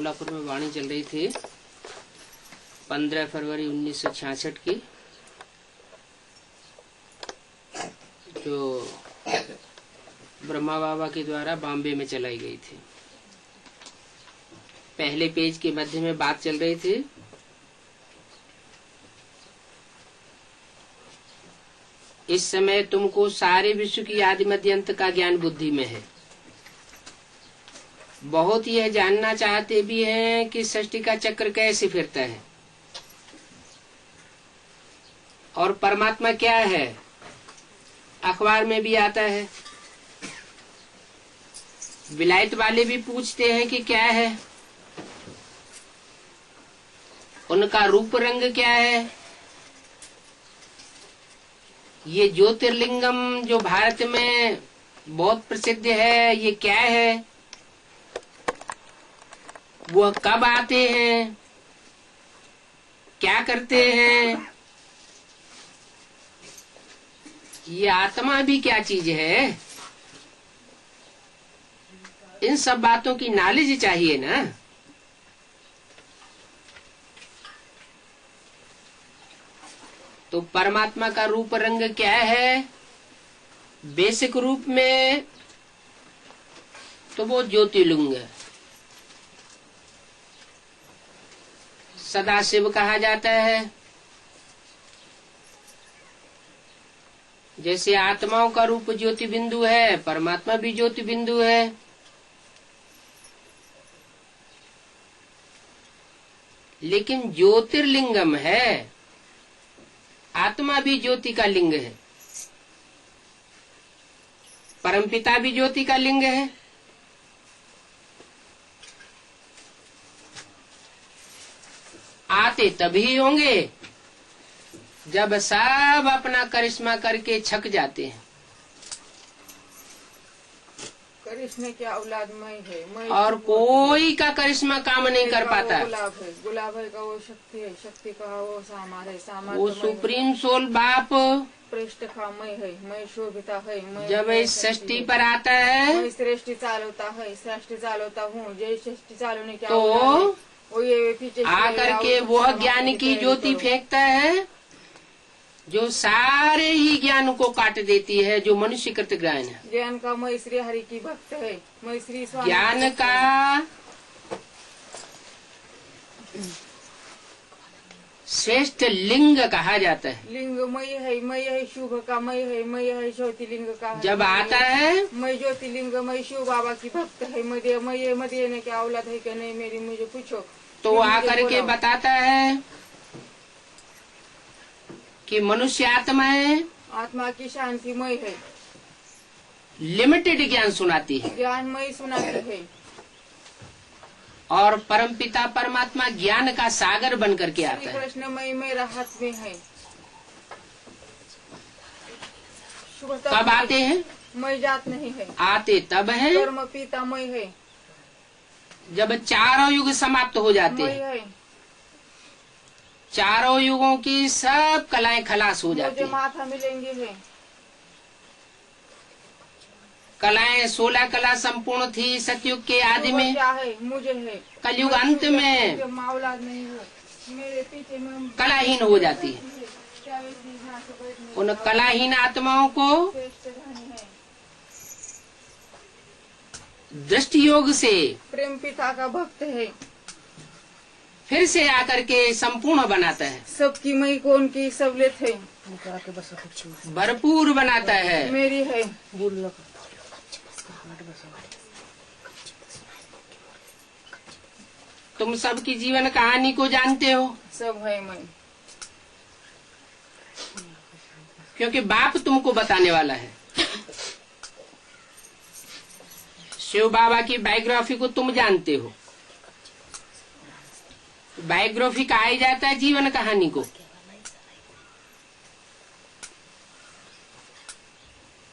सांवलापुर में वाणी चल रही थी 15 फरवरी 1966 की, जो ब्रह्मा बाबा के द्वारा बॉम्बे में चलाई गई थी। पहले पेज के मध्य में बात चल रही थी इस समय तुमको सारे विश्व की आदि मध्य अंत का ज्ञान बुद्धि में है। बहुत यह जानना चाहते भी हैं कि सृष्टि का चक्र कैसे फिरता है और परमात्मा क्या है। अखबार में भी आता है, विलायत वाले भी पूछते हैं कि क्या है, उनका रूप रंग क्या है। ये ज्योतिर्लिंगम जो भारत में बहुत प्रसिद्ध है, ये क्या है, वह कब आते हैं, क्या करते हैं, ये आत्मा भी क्या चीज है, इन सब बातों की नॉलेज चाहिए ना। तो परमात्मा का रूप रंग क्या है, बेसिक रूप में तो वो ज्योतिर्लिंग है, सदाशिव कहा जाता है। जैसे आत्माओं का रूप ज्योति बिंदु है, परमात्मा भी ज्योति बिंदु है। लेकिन ज्योतिर्लिंगम है, आत्मा भी ज्योति का लिंग है, परमपिता भी ज्योति का लिंग है। आते तभी होंगे जब सब अपना करिश्मा करके छक जाते हैं। करिश्मे की औलाद मैं और कोई का करिश्मा काम नहीं कर पाता। गुलाब है का वो शक्ति है, शक्ति का वो सामर है, सामर वो सुप्रीम सोल बाप पृष्ठ का मैं शोभिता है, मैं जब इस सृष्टि पर आता है, मैं सृष्टि चालवता है, सृष्टि चालवता हूँ। जय सृष्टि चालवने की तो वो ये पीछे आकर के वह ज्ञान की ज्योति फेंकता है जो सारे ही ज्ञान को काट देती है, जो मनुष्य कृत ज्ञान है। ज्ञान का मैं श्री हरि की भक्त है, मैं श्री स्वामी ज्ञान का श्रेष्ठ लिंग कहा जाता है। लिंग मय है, मय है शुभ का, मय है ज्योतिर्लिंग का। जब आता है मैं ज्योतिर्लिंग, मैं शिव बाबा की भक्त है, मध्य ने क्या औलाद है क्या नहीं मेरी, मुझे पूछो। तो आकर के बताता है कि मनुष्य आत्मा है, आत्मा की शांतिमय है। लिमिटेड ज्ञान सुनाती है, ज्ञानमय सुनाती है। और परमपिता परमात्मा ज्ञान का सागर बन करके आता है। कृष्णमय मेरा हाथ में है। कब आते हैं? मैं जात नहीं है, आते तब है कर्म पितामय है, जब चारों युग समाप्त हो जाते हैं। चारों युगों की सब कलाएं खलास हो जाती मुझे माथा मिलेंगे है। कलाएं 16 कला संपूर्ण थी सतयुग के आदि में, क्या है मुझे है। कलयुग अंत में औलाद नहीं हो, मेरे पीछे में कलाहीन हो जाती है। उन कलाहीन आत्माओं को दृष्टि योग से प्रेम पिता का भक्त है, फिर से आकर के संपूर्ण बनाता है। सबकी मई कौन की सबलेत है, भरपूर बनाता है। मेरी है। तुम सबकी जीवन कहानी को जानते हो, सब है मैं, क्योंकि बाप तुमको बताने वाला है। शिव बाबा की बायोग्राफी को तुम जानते हो। बायोग्राफी कहा ही जाता है जीवन कहानी को।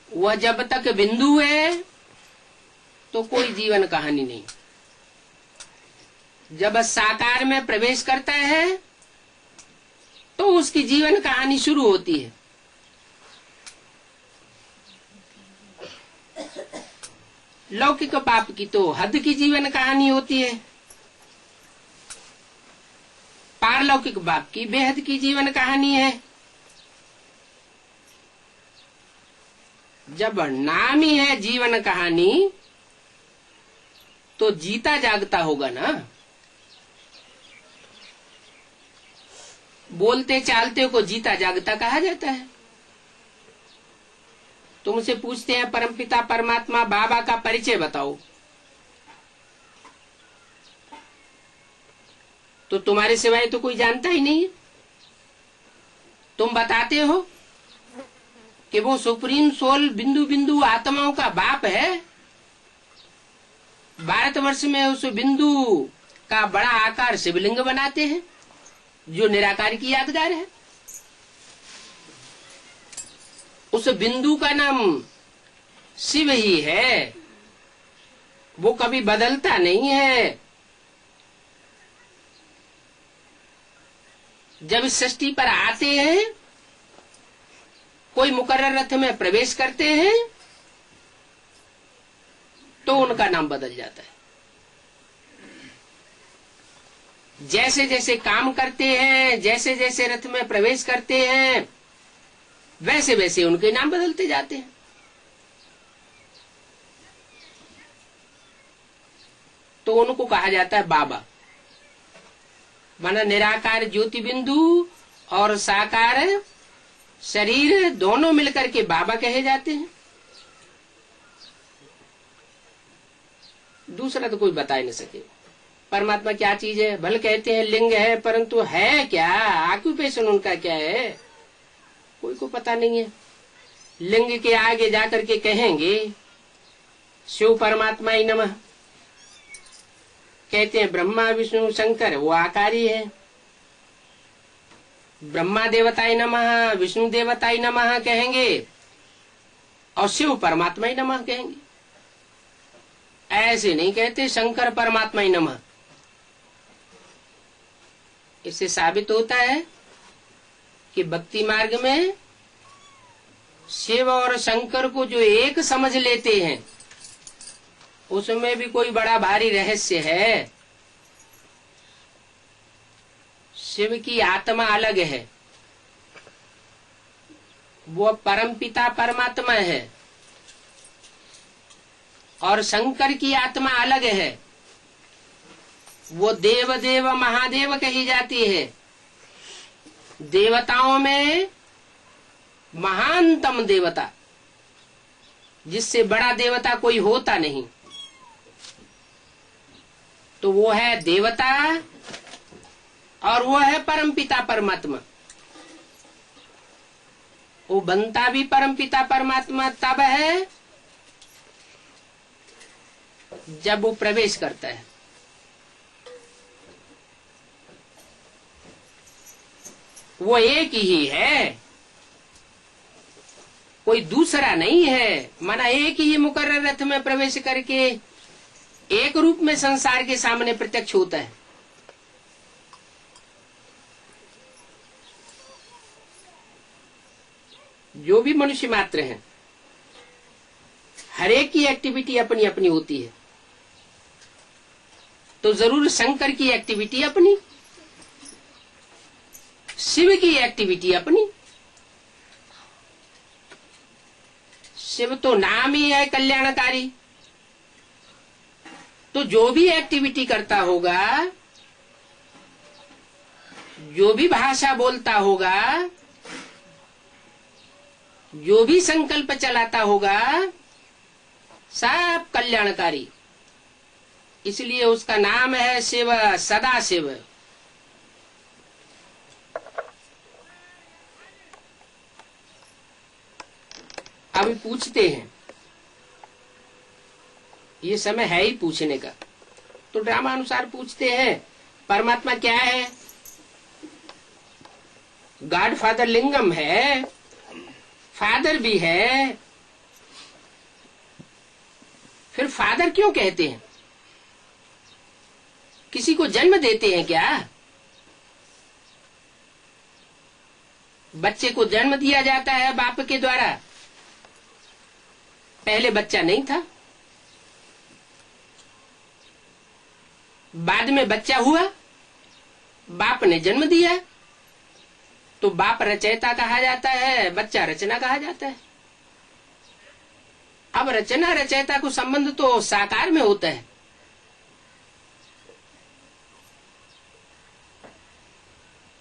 वह जब तक बिंदु है तो कोई जीवन कहानी नहीं। जब साकार में प्रवेश करता है तो उसकी जीवन कहानी शुरू होती है। लौकिक पाप की तो हद की जीवन कहानी होती है। अलौकिक बाप की बेहद की जीवन कहानी है। जब नाम ही है जीवन कहानी, तो जीता जागता होगा ना। बोलते चालते को जीता जागता कहा जाता है। तुमसे पूछते हैं परमपिता परमात्मा बाबा का परिचय बताओ, तो तुम्हारे सिवाय तो कोई जानता ही नहीं। तुम बताते हो कि वो सुप्रीम सोल बिंदु बिंदु आत्माओं का बाप है। भारतवर्ष में उस बिंदु का बड़ा आकार शिवलिंग बनाते हैं, जो निराकार की यादगार है। उस बिंदु का नाम शिव ही है, वो कभी बदलता नहीं है। जब इस सृष्टि पर आते हैं, कोई मुकर्रर रथ में प्रवेश करते हैं, तो उनका नाम बदल जाता है। जैसे जैसे काम करते हैं, जैसे जैसे रथ में प्रवेश करते हैं, वैसे वैसे उनके नाम बदलते जाते हैं। तो उनको कहा जाता है बाबा। माना निराकार ज्योति बिंदु और साकार शरीर दोनों मिलकर के बाबा कहे जाते हैं। दूसरा तो कोई बता ही नहीं सके परमात्मा क्या चीज है। भले कहते हैं लिंग है, परंतु है क्या, ऑक्यूपेशन उनका क्या है, कोई को पता नहीं है। लिंग के आगे जाकर के कहेंगे शिव परमात्मा ही नमः, कहते हैं ब्रह्मा विष्णु शंकर वो आकारी है। ब्रह्मा देवताय नमः, विष्णु देवताय नमः कहेंगे और शिव परमात्मा ही नमः कहेंगे। ऐसे नहीं कहते शंकर परमात्मा ही नमः। इससे साबित होता है कि भक्ति मार्ग में शिव और शंकर को जो एक समझ लेते हैं, उसमें भी कोई बड़ा भारी रहस्य है। शिव की आत्मा अलग है, वो परमपिता परमात्मा है, और शंकर की आत्मा अलग है, वो देव देव महादेव कही जाती है। देवताओं में महानतम देवता, जिससे बड़ा देवता कोई होता नहीं, तो वो है देवता और वो है परमपिता परमात्मा। वो बनता भी परमपिता परमात्मा तब है जब वो प्रवेश करता है। वो एक ही है, कोई दूसरा नहीं है। माना एक ही मुकर्रर रथ में प्रवेश करके एक रूप में संसार के सामने प्रत्यक्ष होता है। जो भी मनुष्य मात्र हैं, हर एक की एक्टिविटी अपनी अपनी होती है। तो जरूर शंकर की एक्टिविटी अपनी, शिव की एक्टिविटी अपनी। शिव तो नाम ही है कल्याणकारी, तो जो भी एक्टिविटी करता होगा, जो भी भाषा बोलता होगा, जो भी संकल्प चलाता होगा, सब कल्याणकारी। इसलिए उसका नाम है शिव, सदा शिव। अभी पूछते हैं, ये समय है ही पूछने का, तो ड्रामा अनुसार पूछते हैं परमात्मा क्या है। गॉड फादर लिंगम है, फादर भी है, फिर फादर क्यों कहते हैं? किसी को जन्म देते हैं क्या? बच्चे को जन्म दिया जाता है बाप के द्वारा, पहले बच्चा नहीं था, बाद में बच्चा हुआ, बाप ने जन्म दिया तो बाप रचयिता कहा जाता है, बच्चा रचना कहा जाता है। अब रचना रचयिता को संबंध तो साकार में होता है,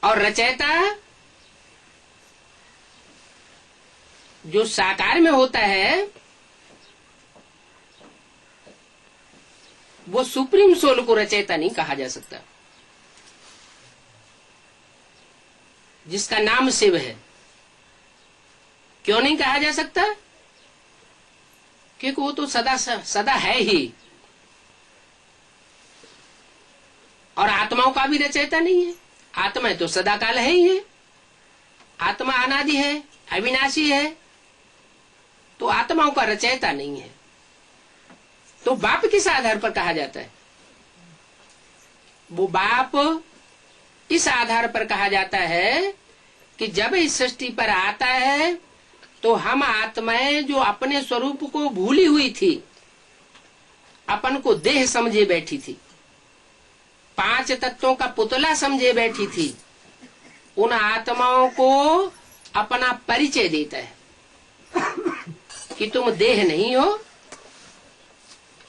और रचयिता जो साकार में होता है वो सुप्रीम सोल को रचयिता नहीं कहा जा सकता, जिसका नाम शिव है। क्यों नहीं कहा जा सकता? क्योंकि वो तो सदा सदा है ही, और आत्माओं का भी रचयिता नहीं है। आत्मा तो सदा काल है ही है, आत्मा अनादि है, अविनाशी है, तो आत्माओं का रचयिता नहीं है। तो बाप किस आधार पर कहा जाता है? वो बाप इस आधार पर कहा जाता है कि जब इस सृष्टि पर आता है तो हम आत्माएं जो अपने स्वरूप को भूली हुई थी, अपन को देह समझे बैठी थी, 5 तत्वों का पुतला समझे बैठी थी, उन आत्माओं को अपना परिचय देता है कि तुम देह नहीं हो,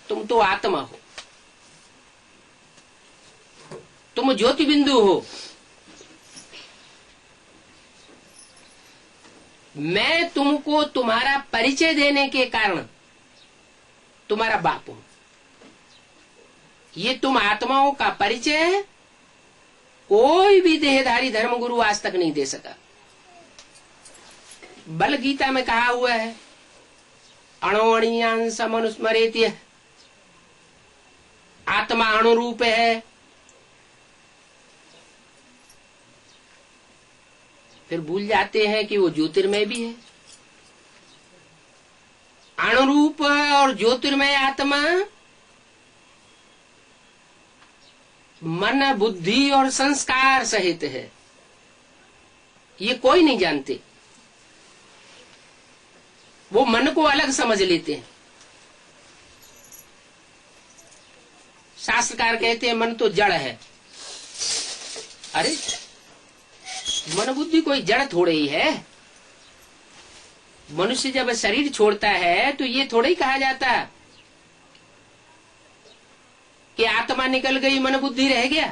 तुम तो आत्मा हो, तुम ज्योति बिंदु हो, मैं तुमको तुम्हारा परिचय देने के कारण तुम्हारा बाप हूं। ये तुम आत्माओं का परिचय कोई भी देहधारी धर्मगुरु आज तक नहीं दे सका। बल गीता में कहा हुआ है, अणोअणीयांश मनुस्मरेति, आत्मा अणुरूप है। फिर भूल जाते हैं कि वो ज्योतिर्मय भी है। अणुरूप और ज्योतिर्मय आत्मा मन बुद्धि और संस्कार सहित है, ये कोई नहीं जानते। वो मन को अलग समझ लेते हैं। शास्त्रकार कहते हैं मन तो जड़ है। अरे मन बुद्धि कोई जड़ थोड़े ही है। मनुष्य जब शरीर छोड़ता है तो ये थोड़ा ही कहा जाता कि आत्मा निकल गई, मन बुद्धि रह गया।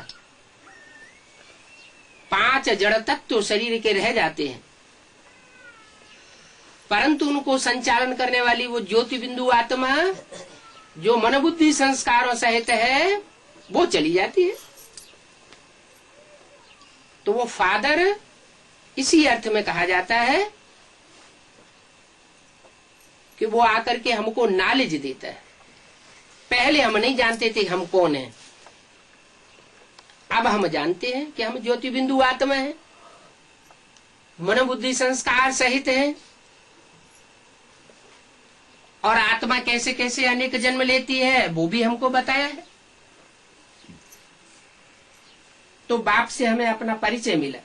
5 जड़ तत्व तो शरीर के रह जाते हैं, परंतु उनको संचालन करने वाली वो ज्योति बिंदु आत्मा जो मन बुद्धि संस्कारों सहित है, वो चली जाती है। तो वो फादर इसी अर्थ में कहा जाता है कि वो आकर के हमको नॉलेज देता है। पहले हम नहीं जानते थे हम कौन हैं, अब हम जानते हैं कि हम ज्योति बिंदु आत्मा है, मन बुद्धि संस्कार सहित है, और आत्मा कैसे कैसे अनेक जन्म लेती है वो भी हमको बताया है। तो बाप से हमें अपना परिचय मिला,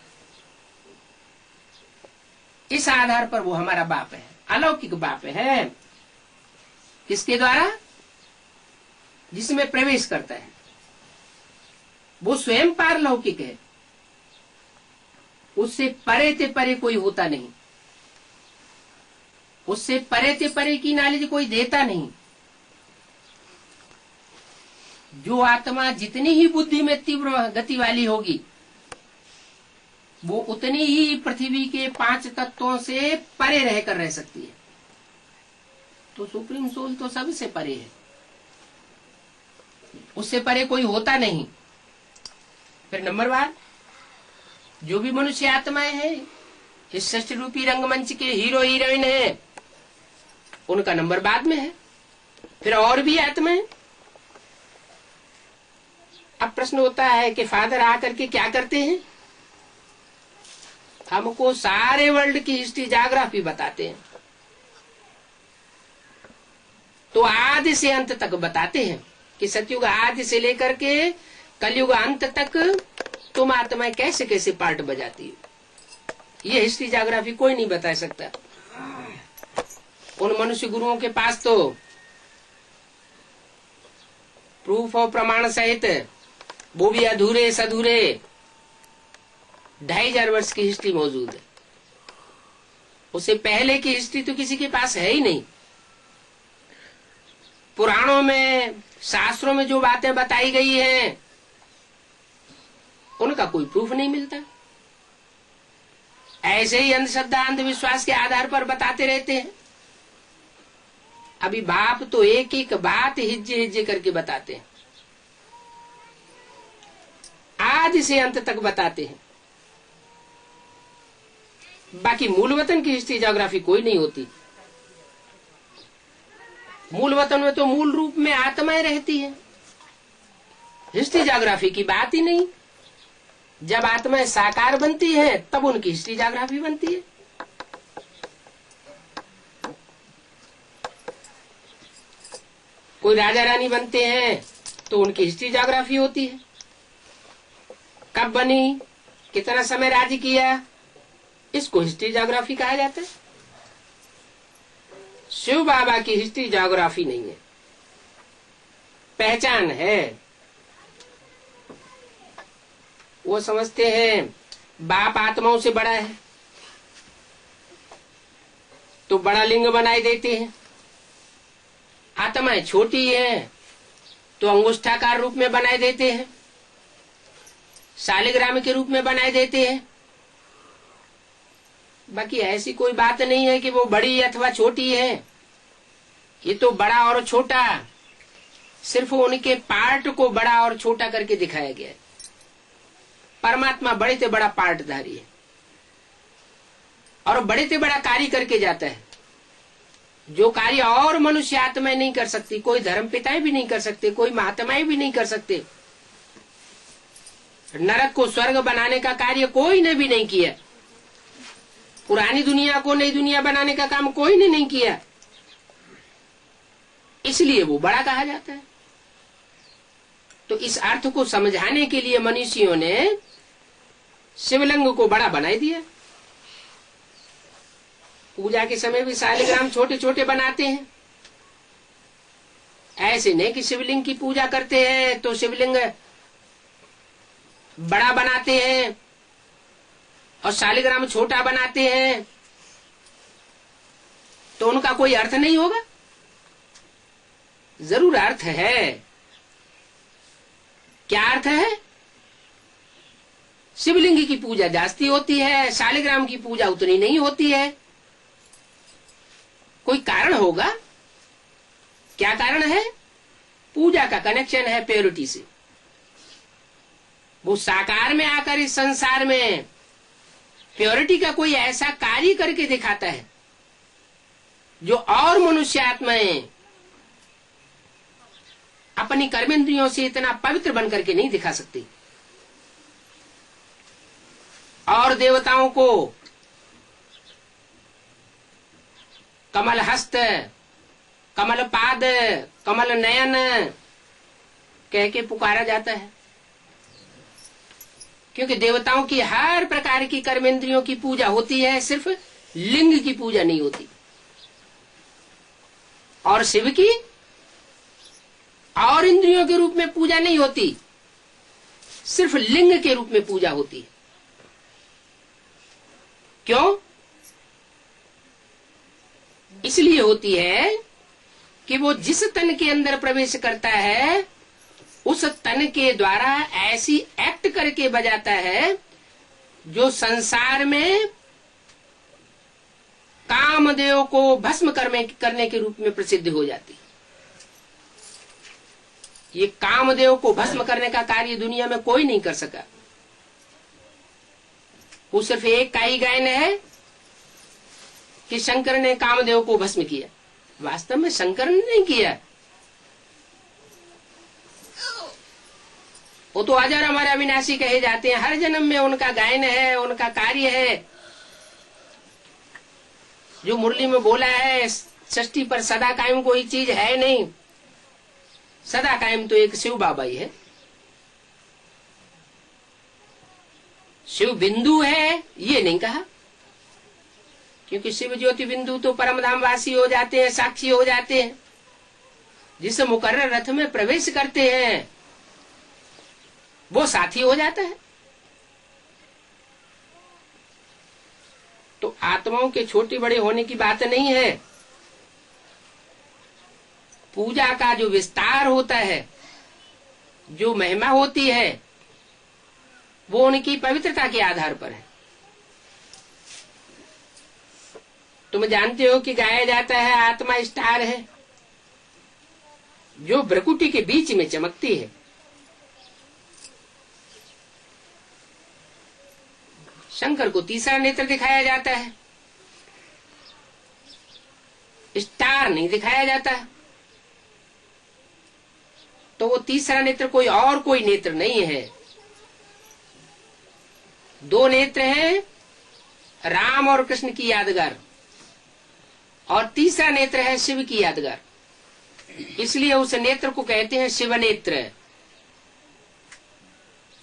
इस आधार पर वो हमारा बाप है, अलौकिक बाप है। किसके द्वारा? जिसमें प्रवेश करता है। वो स्वयं पारलौकिक है, उससे परे ते परे कोई होता नहीं, उससे परे ते परे की नॉलेज कोई देता नहीं। जो आत्मा जितनी ही बुद्धि में तीव्र गति वाली होगी, वो उतनी ही पृथ्वी के 5 तत्वों से परे रहकर रह सकती है। तो सुप्रीम सोल तो सबसे परे है, उससे परे कोई होता नहीं। फिर नंबर 1, जो भी मनुष्य आत्माएं हैं, इस सृष्टि रूपी रंगमंच के हीरो हीरोइन है, उनका नंबर बाद में है। फिर और भी आत्माएं। अब प्रश्न होता है कि फादर आकर के क्या करते हैं? हमको सारे वर्ल्ड की हिस्ट्री ज्योग्राफी बताते हैं, तो आदि से अंत तक बताते हैं कि सतयुग आदि से लेकर के कलयुग अंत तक तुम आत्माएं कैसे कैसे पार्ट बजाती हो। ये हिस्ट्री ज्योग्राफी कोई नहीं बता सकता। उन मनुष्य गुरुओं के पास तो प्रूफ और प्रमाण सहित, वो भी अधूरे सधूरे 2500 वर्ष की हिस्ट्री मौजूद है। उससे पहले की हिस्ट्री तो किसी के पास है ही नहीं। पुराणों में, शास्त्रों में जो बातें बताई गई हैं उनका कोई प्रूफ नहीं मिलता। ऐसे ही अंधश्रद्धा, अंधविश्वास के आधार पर बताते रहते हैं। अभी बाप तो एक एक बात हिज्जे हिज्जे करके बताते हैं, आदि से अंत तक बताते हैं। बाकी मूल वतन की हिस्ट्री ज्योग्राफी कोई नहीं होती। मूल वतन में तो मूल रूप में आत्माएं रहती है, हिस्ट्री ज्योग्राफी की बात ही नहीं। जब आत्माएं साकार बनती है तब उनकी हिस्ट्री ज्योग्राफी बनती है। कोई राजा रानी बनते हैं तो उनकी हिस्ट्री ज्योग्राफी होती है। कब बनी, कितना समय राज्य किया, इसको हिस्ट्री ज्योग्राफी कहा जाता है। शिव बाबा की हिस्ट्री ज्योग्राफी नहीं है, पहचान है। वो समझते हैं बाप आत्माओं से बड़ा है तो बड़ा लिंग बनाए देते हैं। आत्माएं छोटी है तो अंगुष्ठाकार रूप में बनाए देते हैं, शालिग्राम के रूप में बनाए देते हैं। बाकी ऐसी कोई बात नहीं है कि वो बड़ी अथवा छोटी है। ये तो बड़ा और छोटा, सिर्फ उनके पार्ट को बड़ा और छोटा करके दिखाया गया है। परमात्मा बड़े से बड़ा पार्टधारी है और बड़े से बड़ा कार्य करके जाता है, जो कार्य और मनुष्य आत्माएं नहीं कर सकती, कोई धर्म पिताएं भी नहीं कर सकते, कोई महात्माएं भी नहीं कर सकते। नरक को स्वर्ग बनाने का कार्य कोई ने भी नहीं किया। पुरानी दुनिया को नई दुनिया बनाने का काम कोई ने नहीं किया, इसलिए वो बड़ा कहा जाता है। तो इस अर्थ को समझाने के लिए मनीषियों ने शिवलिंग को बड़ा बनाई दिया। पूजा के समय भी शालिग्राम छोटे छोटे बनाते हैं। ऐसे नहीं कि शिवलिंग की पूजा करते हैं तो शिवलिंग बड़ा बनाते हैं और शालिग्राम छोटा बनाते हैं, तो उनका कोई अर्थ नहीं होगा। जरूर अर्थ है। क्या अर्थ है? शिवलिंग की पूजा जास्ती होती है, शालिग्राम की पूजा उतनी नहीं होती है। कोई कारण होगा। क्या कारण है? पूजा का कनेक्शन है प्योरिटी से। वो साकार में आकर इस संसार में प्योरिटी का कोई ऐसा कार्य करके दिखाता है जो और मनुष्य आत्माएं अपनी कर्मेंद्रियों से इतना पवित्र बन करके नहीं दिखा सकती। और देवताओं को कमल हस्त, कमल पाद, कमल नयन कह के पुकारा जाता है, क्योंकि देवताओं की हर प्रकार की कर्मेंद्रियों की पूजा होती है, सिर्फ लिंग की पूजा नहीं होती। और शिव की और इंद्रियों के रूप में पूजा नहीं होती, सिर्फ लिंग के रूप में पूजा होती है। क्यों? इसलिए होती है कि वो जिस तन के अंदर प्रवेश करता है उस तन के द्वारा ऐसी एक्ट करके बजाता है जो संसार में कामदेव को भस्म करने के रूप में प्रसिद्ध हो जाती। ये कामदेव को भस्म करने का कार्य दुनिया में कोई नहीं कर सका। वो सिर्फ एक का ही गायन है कि शंकर ने कामदेव को भस्म किया। वास्तव में शंकर ने नहीं किया, वो तो अजर अमर अविनाशी कहे जाते हैं। हर जन्म में उनका गायन है, उनका कार्य है। जो मुरली में बोला है सृष्टि पर सदा कायम कोई चीज है नहीं, सदा कायम तो एक शिव बाबा ही है। शिव बिंदु है ये नहीं कहा, क्योंकि शिव ज्योति बिंदु तो परम धाम वासी हो जाते हैं, साक्षी हो जाते हैं। जिस मुकर्रर रथ में प्रवेश करते हैं वो साथी हो जाता है। आत्माओं के छोटे बड़े होने की बात नहीं है। पूजा का जो विस्तार होता है, जो महिमा होती है, वो उनकी पवित्रता के आधार पर है। तुम जानते हो कि गाया जाता है आत्मा स्टार है जो भ्रकुटी के बीच में चमकती है। शंकर को तीसरा नेत्र दिखाया जाता है, स्टार नहीं दिखाया जाता। तो वो तीसरा नेत्र कोई नेत्र नहीं है। दो नेत्र हैं, राम और कृष्ण की यादगार, और तीसरा नेत्र है शिव की यादगार। इसलिए उस नेत्र को कहते हैं शिव नेत्र।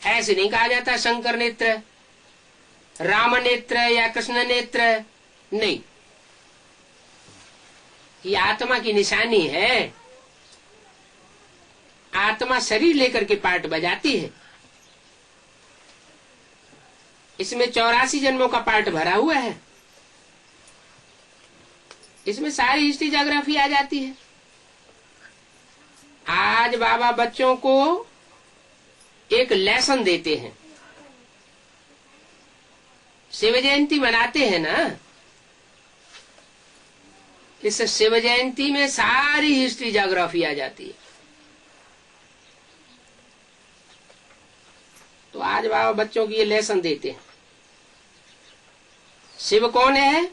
ऐसे नहीं कहा जाता शंकर नेत्र, राम नेत्र या कृष्ण नेत्र, नहीं। ये आत्मा की निशानी है। आत्मा शरीर लेकर के पार्ट बजाती है। इसमें 84 जन्मों का पार्ट भरा हुआ है। इसमें सारी हिस्ट्री ज्योग्राफी आ जाती है। आज बाबा बच्चों को एक लेसन देते हैं। शिव जयंती मनाते हैं ना, इस शिव जयंती में सारी हिस्ट्री ज्योग्राफी आ जाती है। तो आज बाबा बच्चों की ये लेसन देते हैं। शिव कौन है?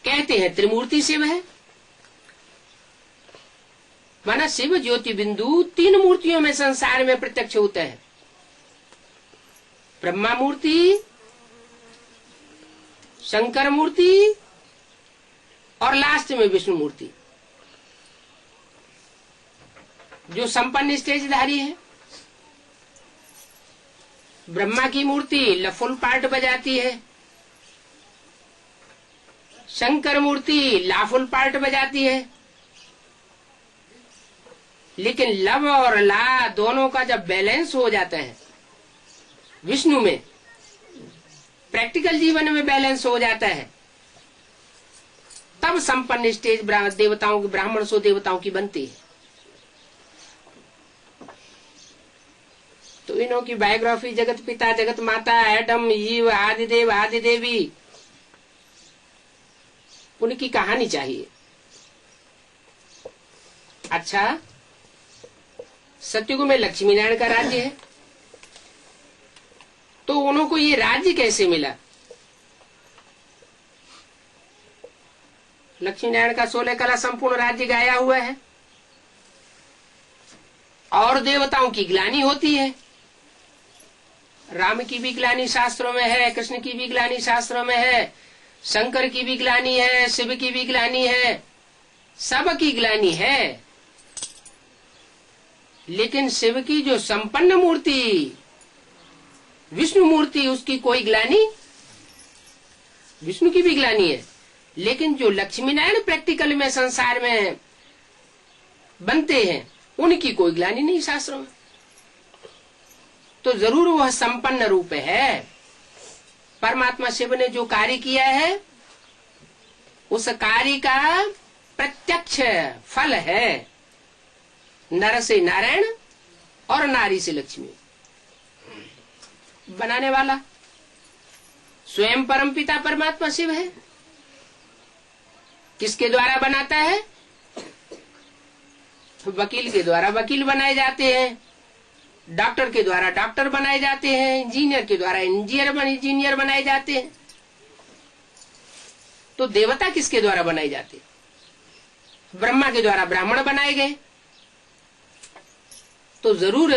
कहते हैं त्रिमूर्ति शिव है। माना शिव ज्योति बिंदु 3 मूर्तियों में संसार में प्रत्यक्ष होता है। ब्रह्मा मूर्ति, शंकर मूर्ति और लास्ट में विष्णु मूर्ति, जो संपन्न स्टेजधारी है। ब्रह्मा की मूर्ति फुल पार्ट बजाती है, शंकर मूर्ति लाफुल पार्ट बजाती है। लेकिन लव और ला दोनों का जब बैलेंस हो जाता है विष्णु में, प्रैक्टिकल जीवन में बैलेंस हो जाता है, तब संपन्न स्टेज देवताओं की, ब्राह्मण सो देवताओं की बनती है। तो इन्हों की बायोग्राफी जगत पिता, जगत माता, एडम, ईव, आदिदेव, आदिदेवी, उनकी कहानी चाहिए। अच्छा, सतयुग में लक्ष्मी नारायण का राज्य है, तो उनको ये राज्य कैसे मिला? लक्ष्मी नारायण का 16 कला संपूर्ण राज्य गाया हुआ है। और देवताओं की ग्लानि होती है। राम की भी ग्लानि शास्त्रों में है, कृष्ण की भी ग्लानि शास्त्रों में है, शंकर की भी ग्लानि है, शिव की भी ग्लानि है, सब की ग्लानि है। लेकिन शिव की जो संपन्न मूर्ति विष्णु मूर्ति, उसकी कोई ग्लानि, विष्णु की भी ग्लानि है। लेकिन जो लक्ष्मी नारायण प्रैक्टिकल में संसार में बनते हैं, उनकी कोई ग्लानि नहीं शास्त्रों में। तो जरूर वह संपन्न रूप है। परमात्मा शिव ने जो कार्य किया है, उस कार्य का प्रत्यक्ष फल है नर से नारायण और नारी से लक्ष्मी। बनाने वाला स्वयं परमपिता परमात्मा शिव है। किसके द्वारा बनाता है? वकील के द्वारा वकील बनाए जाते हैं, डॉक्टर के द्वारा डॉक्टर बनाए जाते हैं, इंजीनियर के द्वारा इंजीनियर बनाए जाते हैं। तो देवता किसके द्वारा बनाए जाते हैं? ब्रह्मा के द्वारा ब्राह्मण बनाए गए। तो जरूर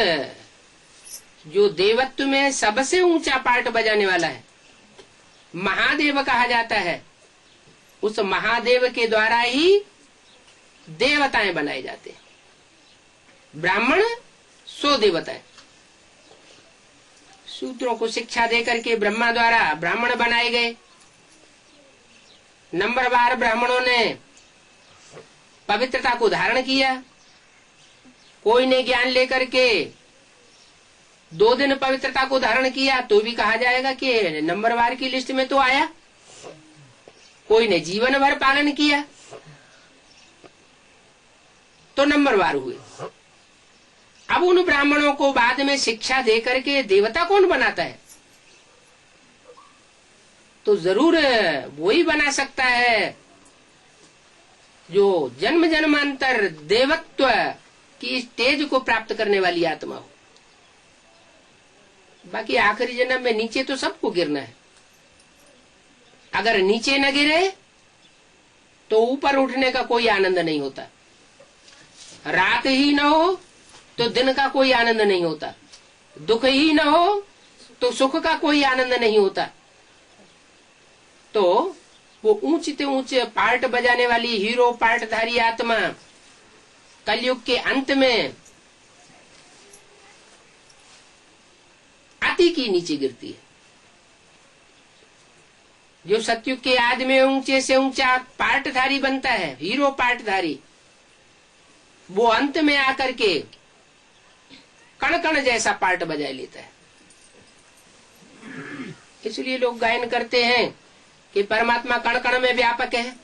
जो देवत्व में सबसे ऊंचा पार्ट बजाने वाला है, महादेव कहा जाता है, उस महादेव के द्वारा ही देवताएं बनाए जाते हैं। ब्राह्मण सो देवताएं। सूत्रों को शिक्षा देकर के ब्रह्मा द्वारा ब्राह्मण बनाए गए। नंबरवार ब्राह्मणों ने पवित्रता को धारण किया। कोई ने ज्ञान लेकर के 2 दिन पवित्रता को धारण किया तो भी कहा जाएगा कि नंबरवार की लिस्ट में तो आया। कोई ने जीवन भर पालन किया तो नंबरवार हुए। अब उन ब्राह्मणों को बाद में शिक्षा दे करके देवता कौन बनाता है? तो जरूर वो ही बना सकता है जो जन्म जन्मांतर देवत्व की स्टेज को प्राप्त करने वाली आत्मा हो। बाकी आखिरी जन्म में नीचे तो सबको गिरना है। अगर नीचे न गिरे तो ऊपर उठने का कोई आनंद नहीं होता। रात ही न हो तो दिन का कोई आनंद नहीं होता। दुख ही न हो तो सुख का कोई आनंद नहीं होता। तो वो ऊंचे ऊंचे पार्ट बजाने वाली हीरो पार्टधारी आत्मा कलयुग के अंत में अति की नीचे गिरती है। जो सतयुग के आदि में ऊंचे से ऊंचा पार्टधारी बनता है, हीरो पार्टधारी, वो अंत में आकर के कण कण जैसा पार्ट बजा लेता है। इसलिए लोग गायन करते हैं कि परमात्मा कण कण में व्यापक है,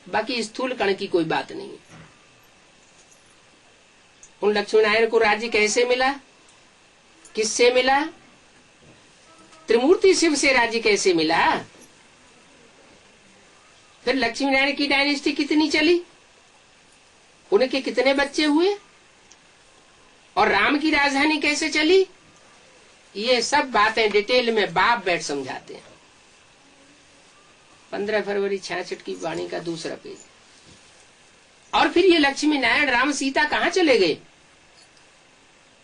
बाकी स्थूल कण की कोई बात नहीं है। उन लक्ष्मी नारायण को राज्य कैसे मिला, किससे मिला? त्रिमूर्ति शिव से राज्य कैसे मिला? फिर लक्ष्मी नारायण की डायनेस्टी कितनी चली, उनके कितने बच्चे हुए, और राम की राजधानी कैसे चली, ये सब बातें डिटेल में बाप बैठ समझाते हैं। 15 फरवरी 66 की वाणी का दूसरा पेज। और फिर ये लक्ष्मी नारायण राम सीता कहाँ चले गए?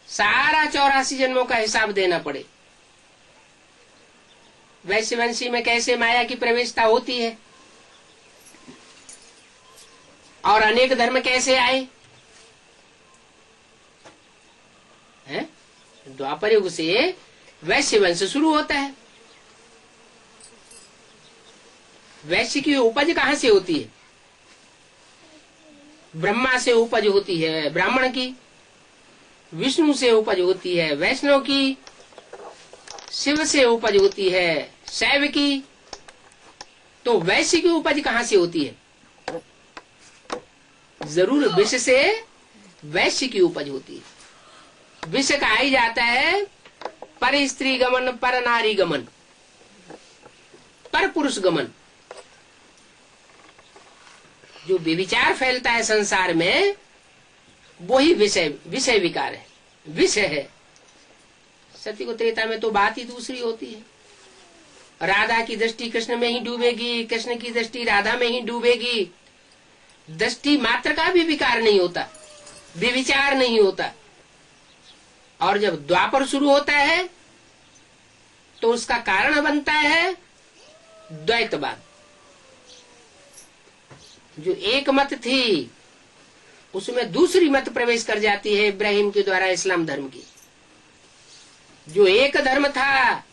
सारा 84 जन्मों का हिसाब देना पड़े। वैश्य वंशी में कैसे माया की प्रवेशता होती है, और अनेक धर्म कैसे आए हैं? द्वापर युग से वैश्य वंश शुरू होता है। वैश्य की उपज कहाँ से होती है? ब्रह्मा से उपज होती है ब्राह्मण की, विष्णु से उपज होती है वैष्णव की, शिव से उपज होती है शैव की। तो वैश्य की उपज कहाँ से होती है? जरूर विष से वैश्य की उपज होती है। विष कहा ही जाता है पर स्त्री गमन, पर नारी गमन, पर पुरुष गमन। जो व्यभिचार फैलता है संसार में वो ही विषय विकार है, विषय है। सत्य को त्रेता में तो बात ही दूसरी होती है। राधा की दृष्टि कृष्ण में ही डूबेगी, कृष्ण की दृष्टि राधा में ही डूबेगी। दृष्टि मात्र का भी विकार नहीं होता, व्यभिचार नहीं होता। और जब द्वापर शुरू होता है तो उसका कारण बनता है द्वैतवाद। जो एक मत थी उसमें दूसरी मत प्रवेश कर जाती है इब्राहिम के द्वारा इस्लाम धर्म की। जो एक धर्म था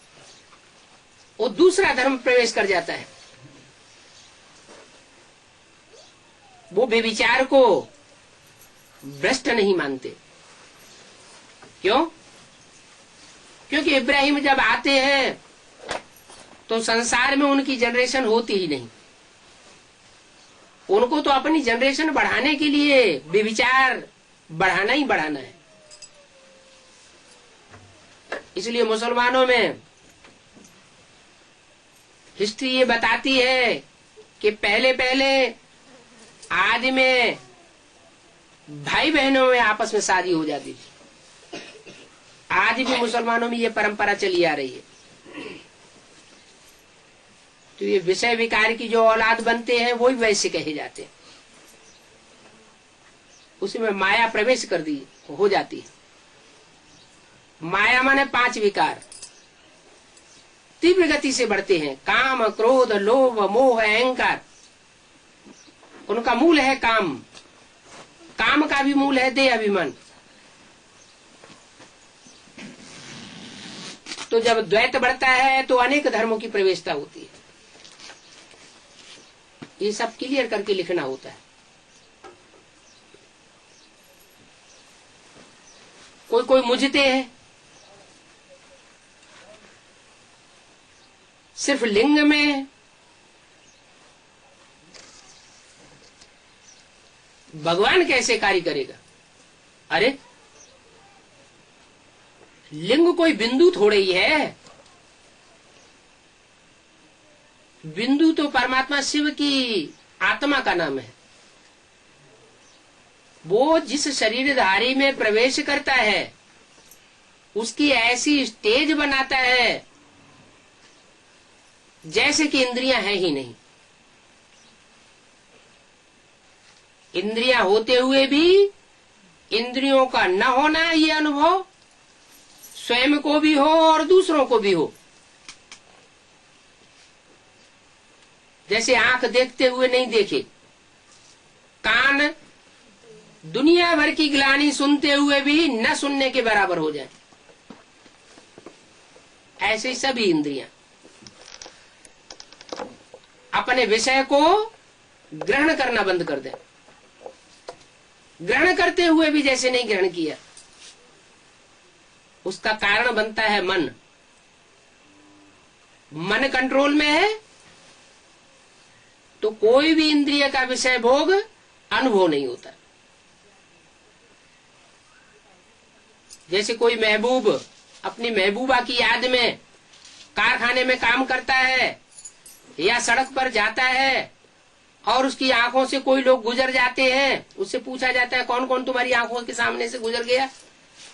वो दूसरा धर्म प्रवेश कर जाता है। वो व्यभिचार को भ्रष्ट नहीं मानते। क्यों? क्योंकि इब्राहिम जब आते हैं तो संसार में उनकी जनरेशन होती ही नहीं। उनको तो अपनी जनरेशन बढ़ाने के लिए व्यभिचार बढ़ाना ही बढ़ाना है। इसलिए मुसलमानों में हिस्ट्री ये बताती है कि पहले पहले आदि में भाई बहनों में आपस में शादी हो जाती थी। आज भी मुसलमानों में ये परंपरा चली आ रही है। तो ये विषय विकार की जो औलाद बनते हैं वही वैश्य कहे जाते हैं। उसमें माया प्रवेश कर दी हो जाती है। माया माने 5 विकार तीव्र गति से बढ़ते हैं। काम, क्रोध, लोभ, मोह, अहंकार। उनका मूल है काम। काम का भी मूल है देह अभिमान। तो जब द्वैत बढ़ता है तो अनेक धर्मों की प्रवेशता होती है। ये सब क्लियर करके लिखना होता है। कोई कोई मुझते हैं सिर्फ लिंग में है। भगवान कैसे कार्य करेगा? अरे लिंग कोई बिंदु थोड़े ही है। बिंदु तो परमात्मा शिव की आत्मा का नाम है। वो जिस शरीरधारी में प्रवेश करता है उसकी ऐसी स्टेज बनाता है जैसे कि इंद्रियां हैं ही नहीं। इंद्रियां होते हुए भी इंद्रियों का न होना, ये अनुभव स्वयं को भी हो और दूसरों को भी हो। जैसे आंख देखते हुए नहीं देखे, कान दुनिया भर की ग्लानि सुनते हुए भी न सुनने के बराबर हो जाए, ऐसे ही सभी इंद्रियां अपने विषय को ग्रहण करना बंद कर दें। ग्रहण करते हुए भी जैसे नहीं ग्रहण किया, उसका कारण बनता है मन। मन कंट्रोल में है तो कोई भी इंद्रिय का विषय भोग अनुभव नहीं होता। जैसे कोई महबूब अपनी महबूबा की याद में कारखाने में काम करता है या सड़क पर जाता है और उसकी आंखों से कोई लोग गुजर जाते हैं, उससे पूछा जाता है कौन कौन तुम्हारी आंखों के सामने से गुजर गया,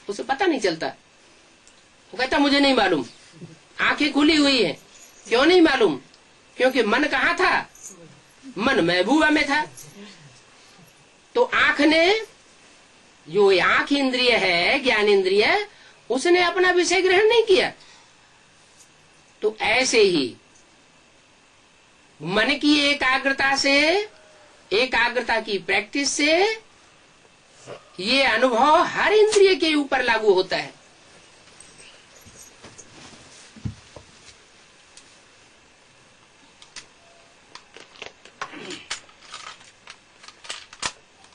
उसे पता नहीं चलता। वो कहता मुझे नहीं मालूम, आंखें खुली हुई हैं। क्यों नहीं मालूम? क्योंकि मन कहाँ था? मन महबूबा में था। तो आंख ने, जो आंख इंद्रिय है, ज्ञान इंद्रिय, उसने अपना विषय ग्रहण नहीं किया। तो ऐसे ही मन की एकाग्रता से, एकाग्रता की प्रैक्टिस से ये अनुभव हर इंद्रिय के ऊपर लागू होता है।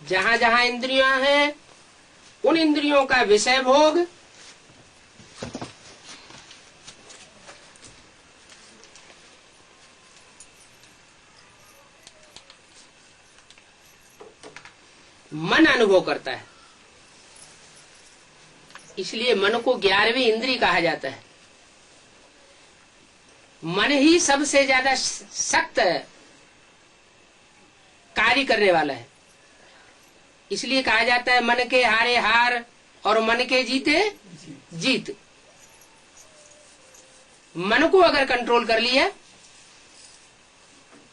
जहां जहां इंद्रियां हैं उन इंद्रियों का विषय भोग मन अनुभव करता है। इसलिए मन को 11वीं इंद्रिय कहा जाता है। मन ही सबसे ज्यादा सख्त कार्य करने वाला है। इसलिए कहा जाता है मन के हारे हार और मन के जीते जीत। मन को अगर कंट्रोल कर लिया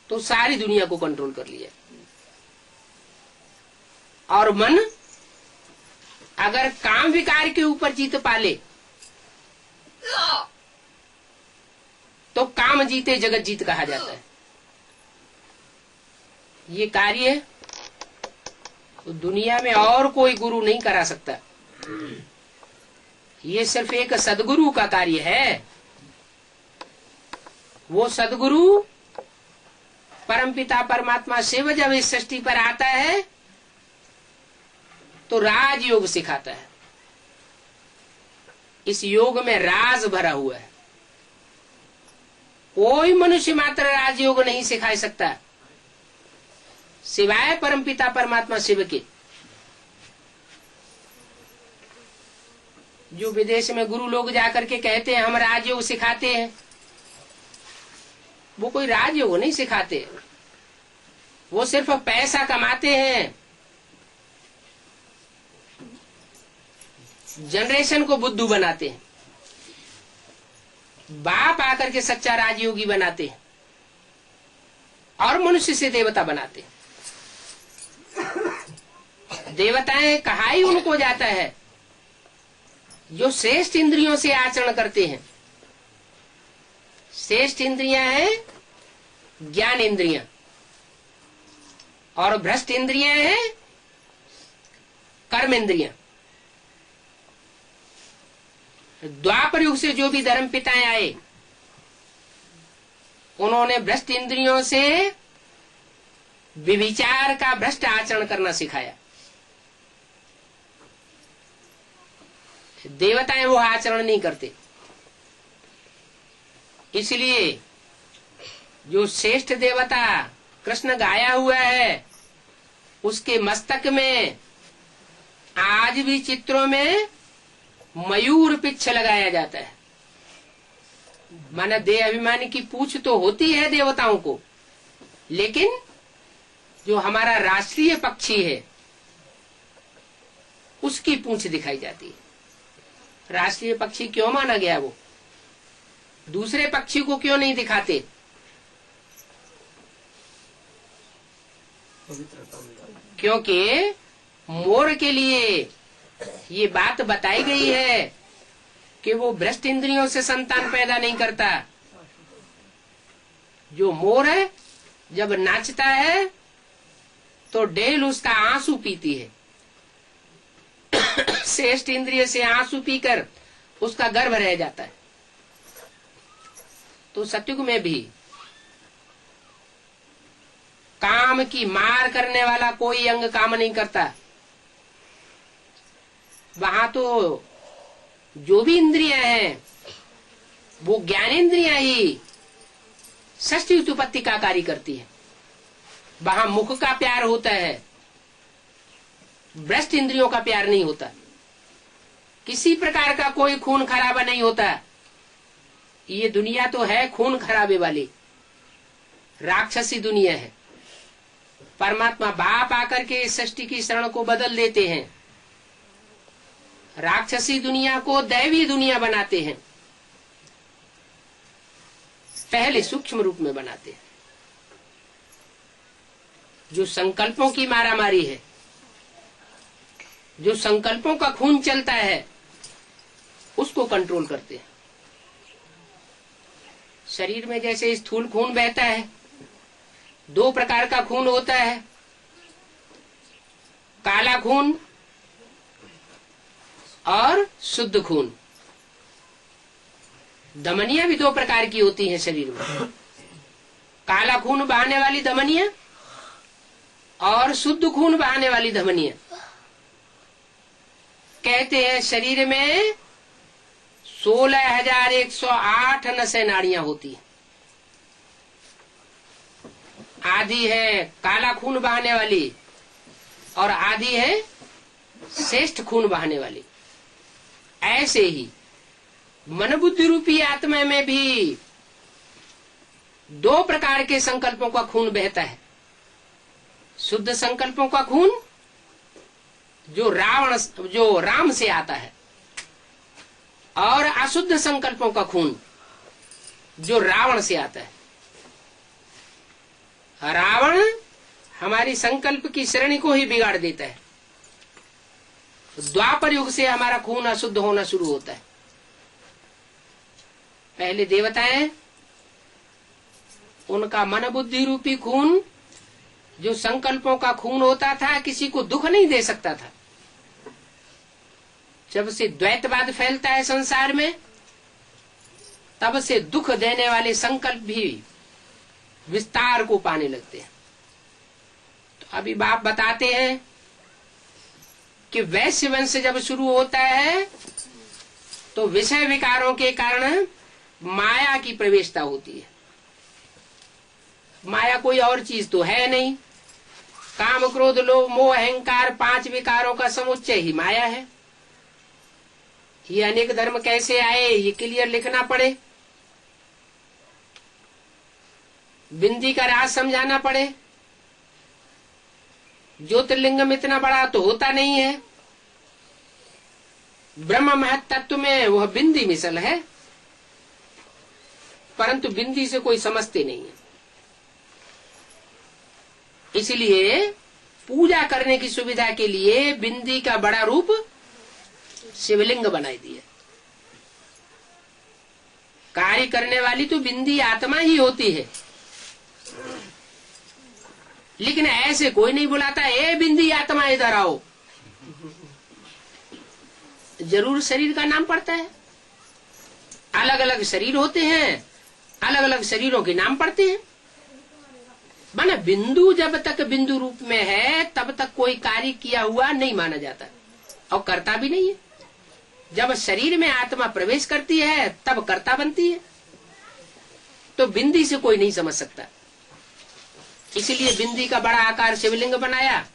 तो सारी दुनिया को कंट्रोल कर लिया। और मन अगर काम विकार के ऊपर जीत पाले तो काम जीते जगत जीत कहा जाता है। ये कार्य दुनिया में और कोई गुरु नहीं करा सकता। ये सिर्फ एक सदगुरु का कार्य है। वो सदगुरु परमपिता परमात्मा शिव जब इस सृष्टि पर आता है तो राजयोग सिखाता है। इस योग में राज भरा हुआ है। कोई मनुष्य मात्र राजयोग नहीं सिखा सकता सिवाय परमपिता परमात्मा शिव के। जो विदेश में गुरु लोग जाकर के कहते हैं हम राजयोग सिखाते हैं, वो कोई राजयोग नहीं सिखाते। वो सिर्फ पैसा कमाते हैं, जनरेशन को बुद्धू बनाते हैं, बाप आकर के सच्चा राजयोगी बनाते हैं और मनुष्य से देवता बनाते हैं। देवताएं कहा ही उनको जाता है जो श्रेष्ठ इंद्रियों से आचरण करते हैं। श्रेष्ठ इंद्रियां हैं ज्ञान इंद्रियां और भ्रष्ट इंद्रियां हैं कर्म इंद्रियां। द्वापर युग से जो भी धर्म पिताएं आए उन्होंने भ्रष्ट इंद्रियों से विविचार का भ्रष्ट आचरण करना सिखाया। देवताएं वो आचरण नहीं करते। इसलिए जो श्रेष्ठ देवता कृष्ण गाया हुआ है, उसके मस्तक में आज भी चित्रों में मयूर पिच्छ लगाया जाता है। माना देह अभिमानी की पूछ तो होती है देवताओं को, लेकिन जो हमारा राष्ट्रीय पक्षी है उसकी पूंछ दिखाई जाती है। राष्ट्रीय पक्षी क्यों माना गया? वो दूसरे पक्षी को क्यों नहीं दिखाते? क्योंकि मोर के लिए ये बात बताई गई है कि वो भ्रष्ट इंद्रियों से संतान पैदा नहीं करता। जो मोर है जब नाचता है तो डेल उसका आंसू पीती है। श्रेष्ठ इंद्रिय से आंसू पीकर उसका गर्भ रह जाता है। तो सतयुग में भी काम की मार करने वाला कोई अंग काम नहीं करता। वहां तो जो भी इंद्रियां हैं वो ज्ञानेन्द्रियां ही षष्ठी उत्पत्ति का कार्य करती है। वहां मुख का प्यार होता है, भ्रष्ट इंद्रियों का प्यार नहीं होता। किसी प्रकार का कोई खून खराबा नहीं होता। ये दुनिया तो है खून खराबे वाली, राक्षसी दुनिया है। परमात्मा बाप आकर के इस सृष्टि की शरण को बदल देते हैं, राक्षसी दुनिया को दैवी दुनिया बनाते हैं। पहले सूक्ष्म रूप में बनाते हैं। जो संकल्पों की मारामारी है, जो संकल्पों का खून चलता है, उसको कंट्रोल करते हैं। शरीर में जैसे स्थूल खून बहता है, दो प्रकार का खून होता है, काला खून और शुद्ध खून। धमनियां भी दो प्रकार की होती हैं शरीर में, काला खून बहाने वाली धमनियां और शुद्ध खून बहाने वाली धमनियां। कहते हैं शरीर में 16,108 नसें नाड़ियां होती हैं। आधी है काला खून बहाने वाली और आधी है श्रेष्ठ खून बहाने वाली। ऐसे ही मन बुद्धि रूपी आत्मा में भी दो प्रकार के संकल्पों का खून बहता है। शुद्ध संकल्पों का खून जो राम से आता है, और अशुद्ध संकल्पों का खून जो रावण से आता है। रावण हमारी संकल्प की श्रेणी को ही बिगाड़ देता है। द्वापर युग से हमारा खून अशुद्ध होना शुरू होता है। पहले देवताएं, उनका मन बुद्धि रूपी खून जो संकल्पों का खून होता था, किसी को दुख नहीं दे सकता था। जब से द्वैतवाद फैलता है संसार में, तब से दुख देने वाले संकल्प भी विस्तार को पाने लगते हैं। तो अभी बाप बताते हैं कि वैश्य वंश जब शुरू होता है तो विषय विकारों के कारण माया की प्रवेशता होती है। माया कोई और चीज तो है नहीं। काम क्रोध लोभ मोह अहंकार 5 विकारों का समुच्चय ही माया है। ये अनेक धर्म कैसे आए, ये क्लियर लिखना पड़े, बिंदी का राज समझाना पड़े। ज्योतिर्लिंगम इतना बड़ा तो होता नहीं है। ब्रह्म महत तत्व में वह बिंदी मिसल है, परंतु बिंदी से कोई समझते नहीं है। इसलिए पूजा करने की सुविधा के लिए बिंदी का बड़ा रूप शिवलिंग बनाई दिया। कार्य करने वाली तो बिंदी आत्मा ही होती है, लेकिन ऐसे कोई नहीं बुलाता, ए बिंदी आत्मा इधर आओ। जरूर शरीर का नाम पड़ता है। अलग अलग शरीर होते हैं, अलग अलग शरीरों के नाम पड़ते हैं। माना बिंदु जब तक बिंदु रूप में है तब तक कोई कार्य किया हुआ नहीं माना जाता और करता भी नहीं है। जब शरीर में आत्मा प्रवेश करती है तब कर्ता बनती है। तो बिंदी से कोई नहीं समझ सकता। इसलिए बिंदी का बड़ा आकार शिवलिंग बनाया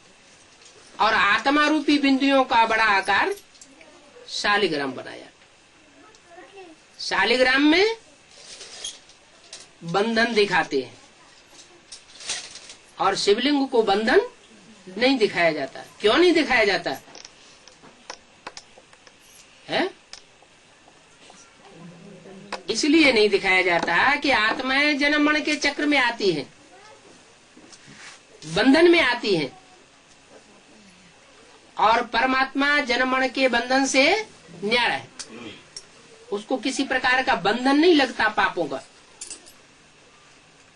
और आत्मा रूपी बिंदियों का बड़ा आकार शालिग्राम बनाया। शालिग्राम में बंधन दिखाते हैं और शिवलिंग को बंधन नहीं दिखाया जाता। क्यों नहीं दिखाया जाता है? इसलिए नहीं दिखाया जाता कि आत्माएं जन्म मरण के चक्र में आती हैं, बंधन में आती हैं, और परमात्मा जन्म मरण के बंधन से न्यारा है। उसको किसी प्रकार का बंधन नहीं लगता पापों का।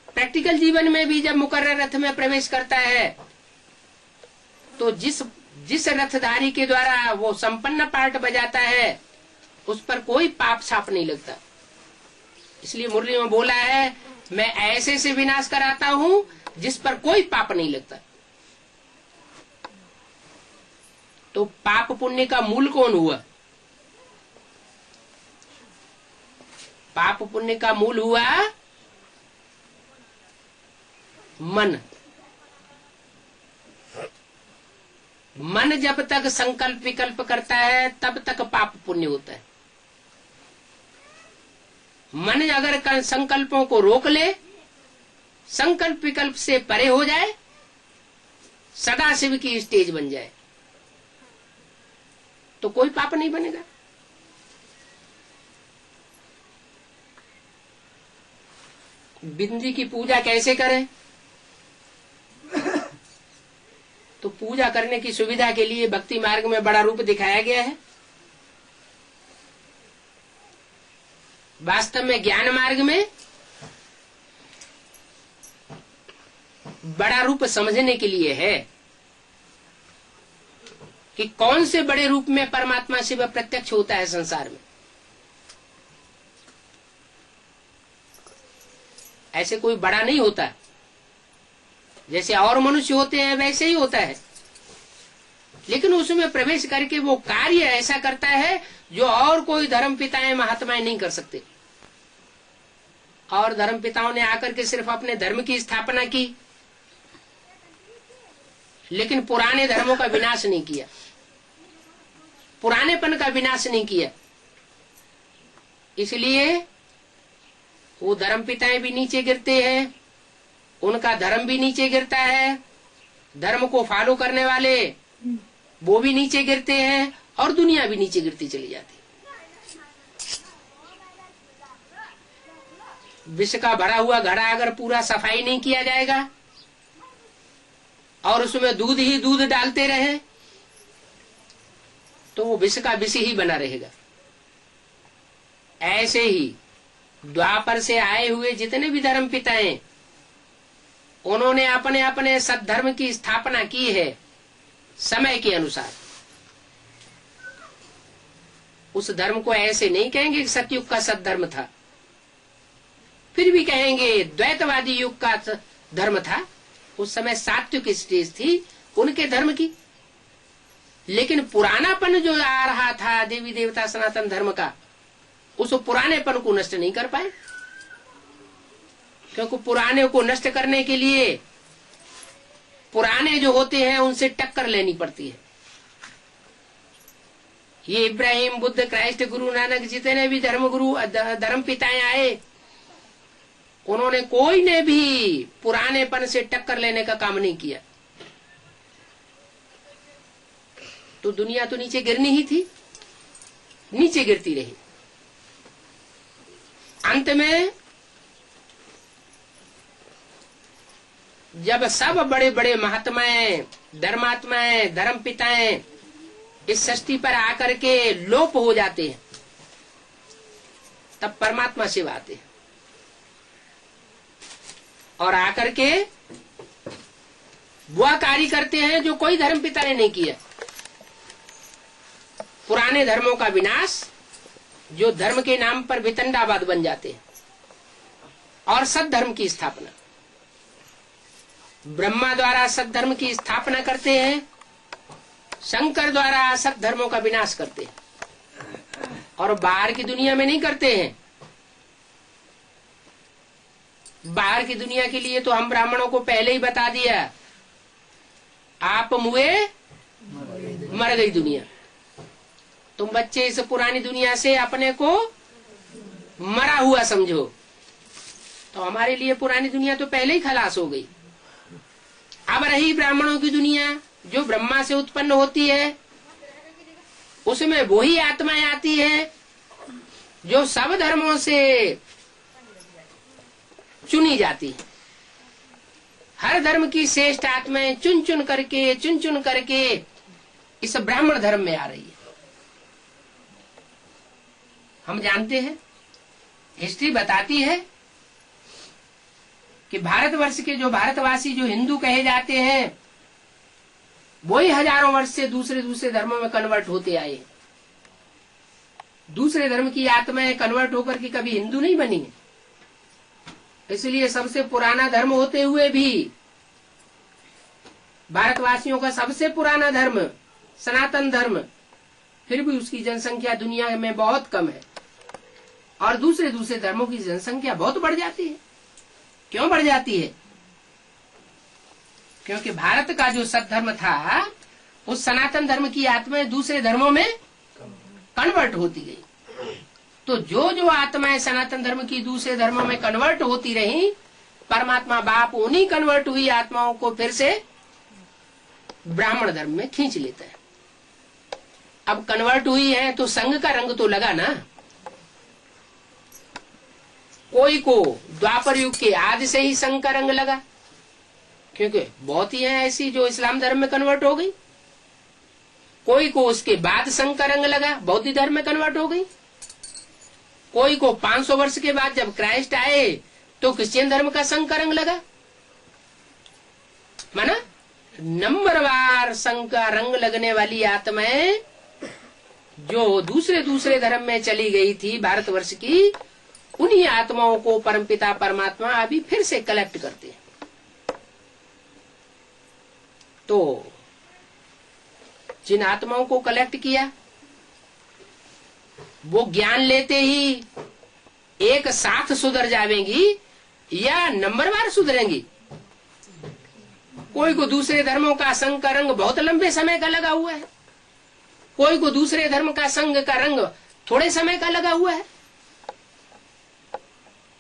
प्रैक्टिकल जीवन में भी जब मुकर्रर रथ में प्रवेश करता है तो जिस रथधारी के द्वारा वो संपन्न पार्ट बजाता है उस पर कोई पाप छाप नहीं लगता। इसलिए मुरली में बोला है, मैं ऐसे से विनाश कराता हूं जिस पर कोई पाप नहीं लगता। तो पाप पुण्य का मूल कौन हुआ? पाप पुण्य का मूल हुआ मन। मन जब तक संकल्प विकल्प करता है तब तक पाप पुण्य होता है। मन अगर संकल्पों को रोक ले, संकल्प विकल्प से परे हो जाए, सदा शिव की स्टेज बन जाए, तो कोई पाप नहीं बनेगा। बिंदी की पूजा कैसे करें? तो पूजा करने की सुविधा के लिए भक्ति मार्ग में बड़ा रूप दिखाया गया है। वास्तव में ज्ञान मार्ग में बड़ा रूप समझने के लिए है कि कौन से बड़े रूप में परमात्मा शिव प्रत्यक्ष होता है संसार में। ऐसे कोई बड़ा नहीं होता, जैसे और मनुष्य होते हैं वैसे ही होता है, लेकिन उसमें प्रवेश करके वो कार्य ऐसा करता है जो और कोई धर्म पिताएं महात्माएं नहीं कर सकते। और धर्म पिताओं ने आकर के सिर्फ अपने धर्म की स्थापना की, लेकिन पुराने धर्मों का विनाश नहीं किया, पुरानेपन का विनाश नहीं किया। इसलिए वो धर्म पिताएं भी नीचे गिरते हैं, उनका धर्म भी नीचे गिरता है, धर्म को फॉलो करने वाले वो भी नीचे गिरते हैं और दुनिया भी नीचे गिरती चली जाती। विष का भरा हुआ घड़ा अगर पूरा सफाई नहीं किया जाएगा और उसमें दूध ही दूध डालते रहे तो वो विष का विष ही बना रहेगा। ऐसे ही द्वापर से आए हुए जितने भी धर्म पिताएं, उन्होंने अपने अपने सद्धर्म की स्थापना की है समय के अनुसार। उस धर्म को ऐसे नहीं कहेंगे कि सतयुग का सद्धर्म था, फिर भी कहेंगे द्वैतवादी युग का धर्म था। उस समय सात्विक स्टेज थी उनके धर्म की, लेकिन पुरानापन जो आ रहा था देवी देवता सनातन धर्म का, उस पुरानेपन को नष्ट नहीं कर पाए, क्योंकि पुराने को नष्ट करने के लिए पुराने जो होते हैं उनसे टक्कर लेनी पड़ती है। ये इब्राहिम, बुद्ध, क्राइस्ट, गुरु नानक, जितने भी धर्म गुरु धर्म पिताएं आए, उन्होंने कोई ने भी पुरानेपन से टक्कर लेने का काम नहीं किया। तो दुनिया तो नीचे गिरनी ही थी, नीचे गिरती रही। अंत में जब सब बड़े बड़े महात्माएं, धर्मात्माएं, धर्म पिताएं इस सृष्टि पर आकर के लोप हो जाते हैं, तब परमात्मा शिव आते हैं और आकर के वह कार्य करते हैं जो कोई धर्म पिता ने नहीं किया। पुराने धर्मों का विनाश, जो धर्म के नाम पर वितंडावाद बन जाते हैं, और सद्धर्म की स्थापना। ब्रह्मा द्वारा सद्धर्म की स्थापना करते हैं, शंकर द्वारा असत धर्मों का विनाश करते हैं, और बाहर की दुनिया में नहीं करते हैं। बाहर की दुनिया के लिए तो हम ब्राह्मणों को पहले ही बता दिया, आप मुए मर गई दुनिया। तुम बच्चे इस पुरानी दुनिया से अपने को मरा हुआ समझो, तो हमारे लिए पुरानी दुनिया तो पहले ही खलास हो गई। अब रही ब्राह्मणों की दुनिया जो ब्रह्मा से उत्पन्न होती है, उसमें वही आत्माएं आती है जो सब धर्मों से चुनी जाती है। हर धर्म की श्रेष्ठ आत्माएं चुन चुन करके इस ब्राह्मण धर्म में आ रही है। हम जानते हैं, हिस्ट्री बताती है कि भारतवर्ष के जो भारतवासी जो हिंदू कहे जाते हैं, वही हजारों वर्ष से दूसरे दूसरे धर्मों में कन्वर्ट होते आए। दूसरे धर्म की आत्माएं कन्वर्ट होकर के कभी हिंदू नहीं बनी है। इसलिए सबसे पुराना धर्म होते हुए भी भारतवासियों का सबसे पुराना धर्म सनातन धर्म, फिर भी उसकी जनसंख्या दुनिया में बहुत कम है और दूसरे दूसरे धर्मों की जनसंख्या बहुत बढ़ जाती है। क्यों बढ़ जाती है? क्योंकि भारत का जो सद्धर्म था, उस सनातन धर्म की आत्माएं दूसरे धर्मों में कन्वर्ट होती गई। तो जो जो आत्माएं सनातन धर्म की दूसरे धर्मों में कन्वर्ट होती रही, परमात्मा बाप उन्हीं कन्वर्ट हुई आत्माओं को फिर से ब्राह्मण धर्म में खींच लेता है। अब कन्वर्ट हुई है तो संघ का रंग तो लगा ना। कोई को द्वापर युग के आदि से ही संघ का रंग लगा, क्योंकि बहुत ही है ऐसी जो इस्लाम धर्म में कन्वर्ट हो गई। कोई को उसके बाद संघ का रंग लगा, बौद्ध धर्म में कन्वर्ट हो गई। कोई को 500 वर्ष के बाद जब क्राइस्ट आए तो क्रिश्चियन धर्म का संघ का रंग लगा। माना नंबरवार संघ का रंग लगने वाली आत्माएं जो दूसरे दूसरे धर्म में चली गई थी भारतवर्ष की, उन्हीं आत्माओं को परमपिता परमात्मा अभी फिर से कलेक्ट करते हैं। तो जिन आत्माओं को कलेक्ट किया, वो ज्ञान लेते ही एक साथ सुधर जावेंगी या नंबरवार सुधरेंगी। कोई को दूसरे धर्मों का संघ का रंग बहुत लंबे समय का लगा हुआ है, कोई को दूसरे धर्म का संघ का रंग थोड़े समय का लगा हुआ है।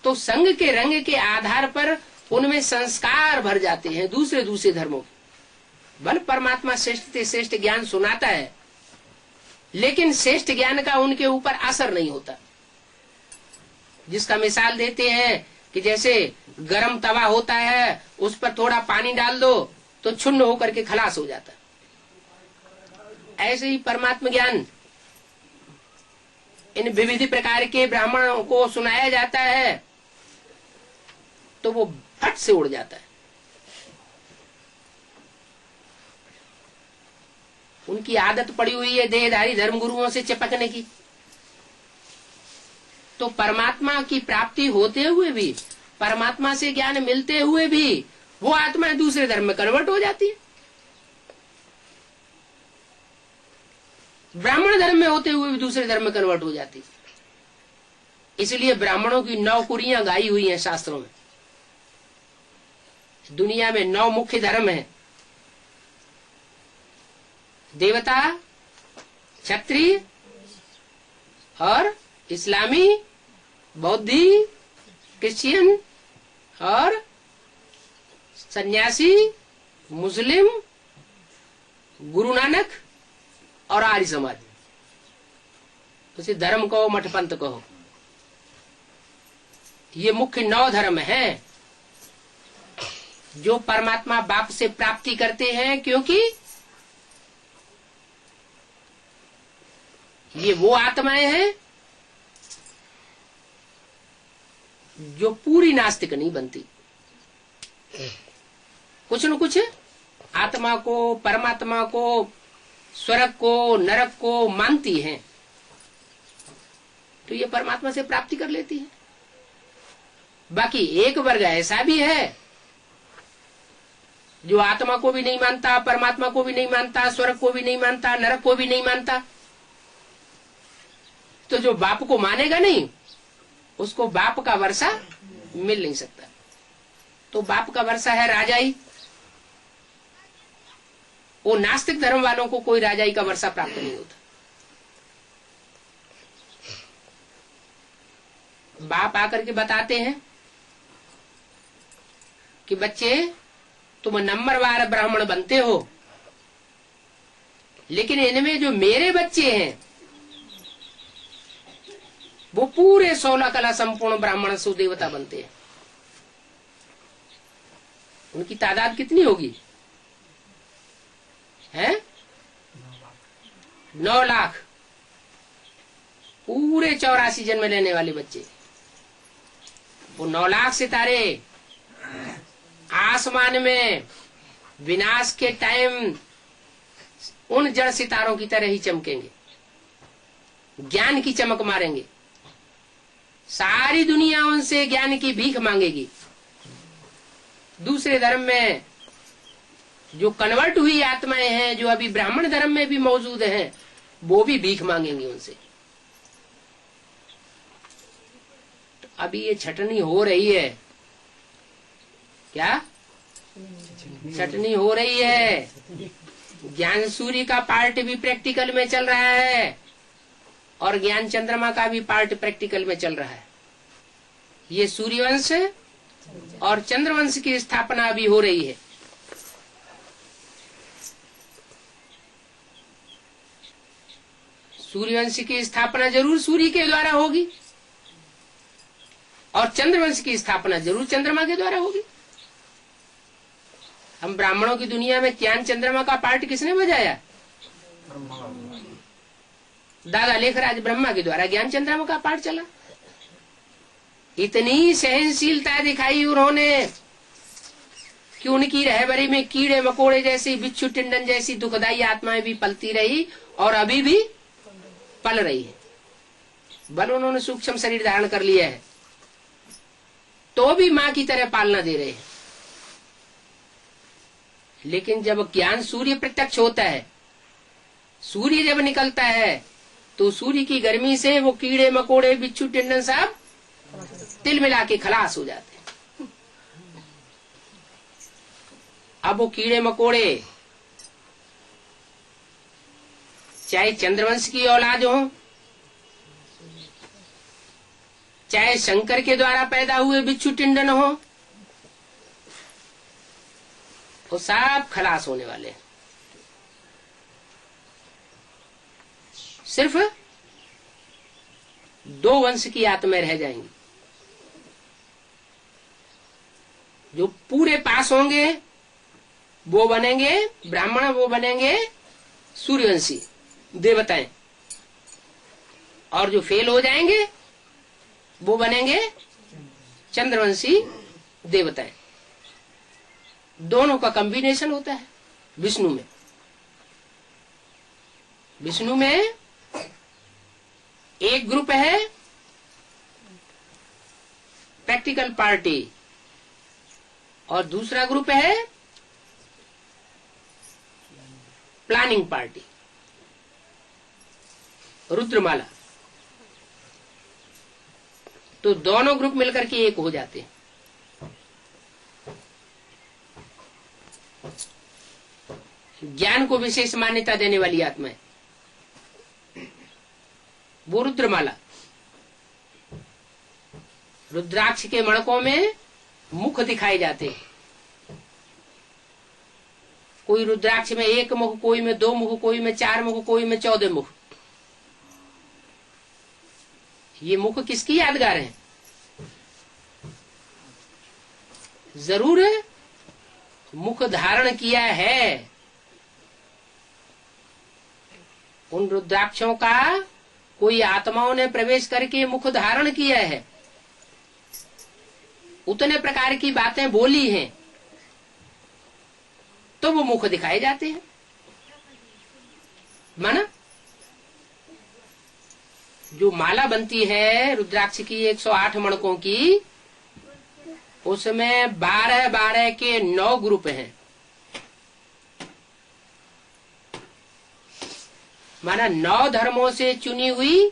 तो संघ के रंग के आधार पर उनमें संस्कार भर जाते हैं दूसरे दूसरे धर्मों के। बल परमात्मा श्रेष्ठ से श्रेष्ठ ज्ञान सुनाता है, लेकिन श्रेष्ठ ज्ञान का उनके ऊपर असर नहीं होता। जिसका मिसाल देते हैं कि जैसे गरम तवा होता है, उस पर थोड़ा पानी डाल दो तो छुन्न होकर के खलास हो जाता। ऐसे ही परमात्मा ज्ञान इन विविध प्रकार के ब्राह्मणों को सुनाया जाता है तो वो फट से उड़ जाता है। उनकी आदत पड़ी हुई है देहधारी धर्मगुरुओं से चिपकने की। तो परमात्मा की प्राप्ति होते हुए भी, परमात्मा से ज्ञान मिलते हुए भी वो आत्मा दूसरे धर्म में कन्वर्ट हो जाती है। ब्राह्मण धर्म में होते हुए भी दूसरे धर्म में कन्वर्ट हो जाती है। इसलिए ब्राह्मणों की 9 कुरियां गाई हुई हैं शास्त्रों में। दुनिया में 9 मुख्य धर्म है: देवता, क्षत्रिय और इस्लामी, बौद्धि, क्रिश्चियन और सन्यासी, मुस्लिम, गुरु नानक और आर्य समाज। उसे धर्म कहो, मठ पंथ कहो, ये मुख्य 9 धर्म हैं जो परमात्मा बाप से प्राप्ति करते हैं, क्योंकि ये वो आत्माएं हैं जो पूरी नास्तिक नहीं बनती। कुछ न कुछ आत्मा को, परमात्मा को, स्वर्ग को, नरक को मानती हैं, तो ये परमात्मा से प्राप्ति कर लेती है। बाकी एक वर्ग ऐसा भी है जो आत्मा को भी नहीं मानता, परमात्मा को भी नहीं मानता, स्वर्ग को भी नहीं मानता, नरक को भी नहीं मानता। तो जो बाप को मानेगा नहीं, उसको बाप का वर्षा मिल नहीं सकता। तो बाप का वर्षा है राजाई। वो नास्तिक धर्म वालों को कोई राजाई का वर्षा प्राप्त नहीं होता। बाप आकर के बताते हैं कि बच्चे तुम नंबरवार ब्राह्मण बनते हो, लेकिन इनमें जो मेरे बच्चे हैं वो पूरे 16 कला संपूर्ण ब्राह्मण सुदेवता बनते हैं। उनकी तादाद कितनी होगी? है 9 लाख। पूरे 84 जन्म लेने वाले बच्चे, वो 9 लाख सितारे आसमान में विनाश के टाइम उन जड़ सितारों की तरह ही चमकेंगे, ज्ञान की चमक मारेंगे। सारी दुनिया उनसे ज्ञान की भीख मांगेगी। दूसरे धर्म में जो कन्वर्ट हुई आत्माएं हैं, जो अभी ब्राह्मण धर्म में भी मौजूद हैं, वो भी भीख मांगेंगे उनसे। तो अभी ये छटनी हो रही है। क्या छटनी हो रही है? ज्ञान सूर्य का पार्ट भी प्रैक्टिकल में चल रहा है और ज्ञान चंद्रमा का भी पार्ट प्रैक्टिकल में चल रहा है। ये सूर्यवंश और चंद्रवंश की स्थापना भी हो रही है। सूर्यवंश की स्थापना जरूर सूर्य के द्वारा होगी और चंद्रवंश की स्थापना जरूर चंद्रमा के द्वारा होगी। हम ब्राह्मणों की दुनिया में ज्ञान चंद्रमा का पार्ट किसने बजाया? दादा लेखराज ब्रह्मा के द्वारा ज्ञान चंद्रमा का पार्ट चला। इतनी सहनशीलता दिखाई उन्होंने कि उनकी रहबरी में कीड़े मकोड़े जैसी, बिच्छू टिंडन जैसी दुखदाई आत्माएं भी पलती रही और अभी भी पल रही है। बल उन्होंने सूक्ष्म शरीर धारण कर लिया है तो भी मां की तरह पालना दे रहे हैं। लेकिन जब ज्ञान सूर्य प्रत्यक्ष होता है, सूर्य जब निकलता है, तो सूर्य की गर्मी से वो कीड़े मकोड़े बिच्छू टिंडन सब तिल मिला के खलास हो जाते हैं। अब वो कीड़े मकोड़े चाहे चंद्रवंश की औलाद हो, चाहे शंकर के द्वारा पैदा हुए बिच्छू टिंडन हो, वो सब खलास होने वाले हैं। सिर्फ 2 वंश की आत्माएं रह जाएंगी। जो पूरे पास होंगे वो बनेंगे ब्राह्मण, वो बनेंगे सूर्यवंशी देवताएं, और जो फेल हो जाएंगे वो बनेंगे चंद्रवंशी देवताएं। दोनों का कॉम्बिनेशन होता है विष्णु में। विष्णु में एक ग्रुप है प्रैक्टिकल पार्टी और दूसरा ग्रुप है प्लानिंग पार्टी, रुद्रमाला। तो दोनों ग्रुप मिलकर के एक हो जाते हैं। ज्ञान को विशेष मान्यता देने वाली आत्माएं वो रुद्रमाला। रुद्राक्ष के मणकों में मुख दिखाए जाते हैं। कोई रुद्राक्ष में 1 मुख, कोई में 2 मुख, कोई में 4 मुख, कोई में 14 मुख। ये मुख किसकी यादगार है? जरूर मुख धारण किया है। उन रुद्राक्षों का कोई आत्माओं ने प्रवेश करके मुख धारण किया है, उतने प्रकार की बातें बोली हैं, तो वो मुख दिखाए जाते हैं। माना जो माला बनती है रुद्राक्ष की 108 मणकों की, उसमें 12-12 के 9 ग्रुप हैं। माना 9 धर्मों से चुनी हुई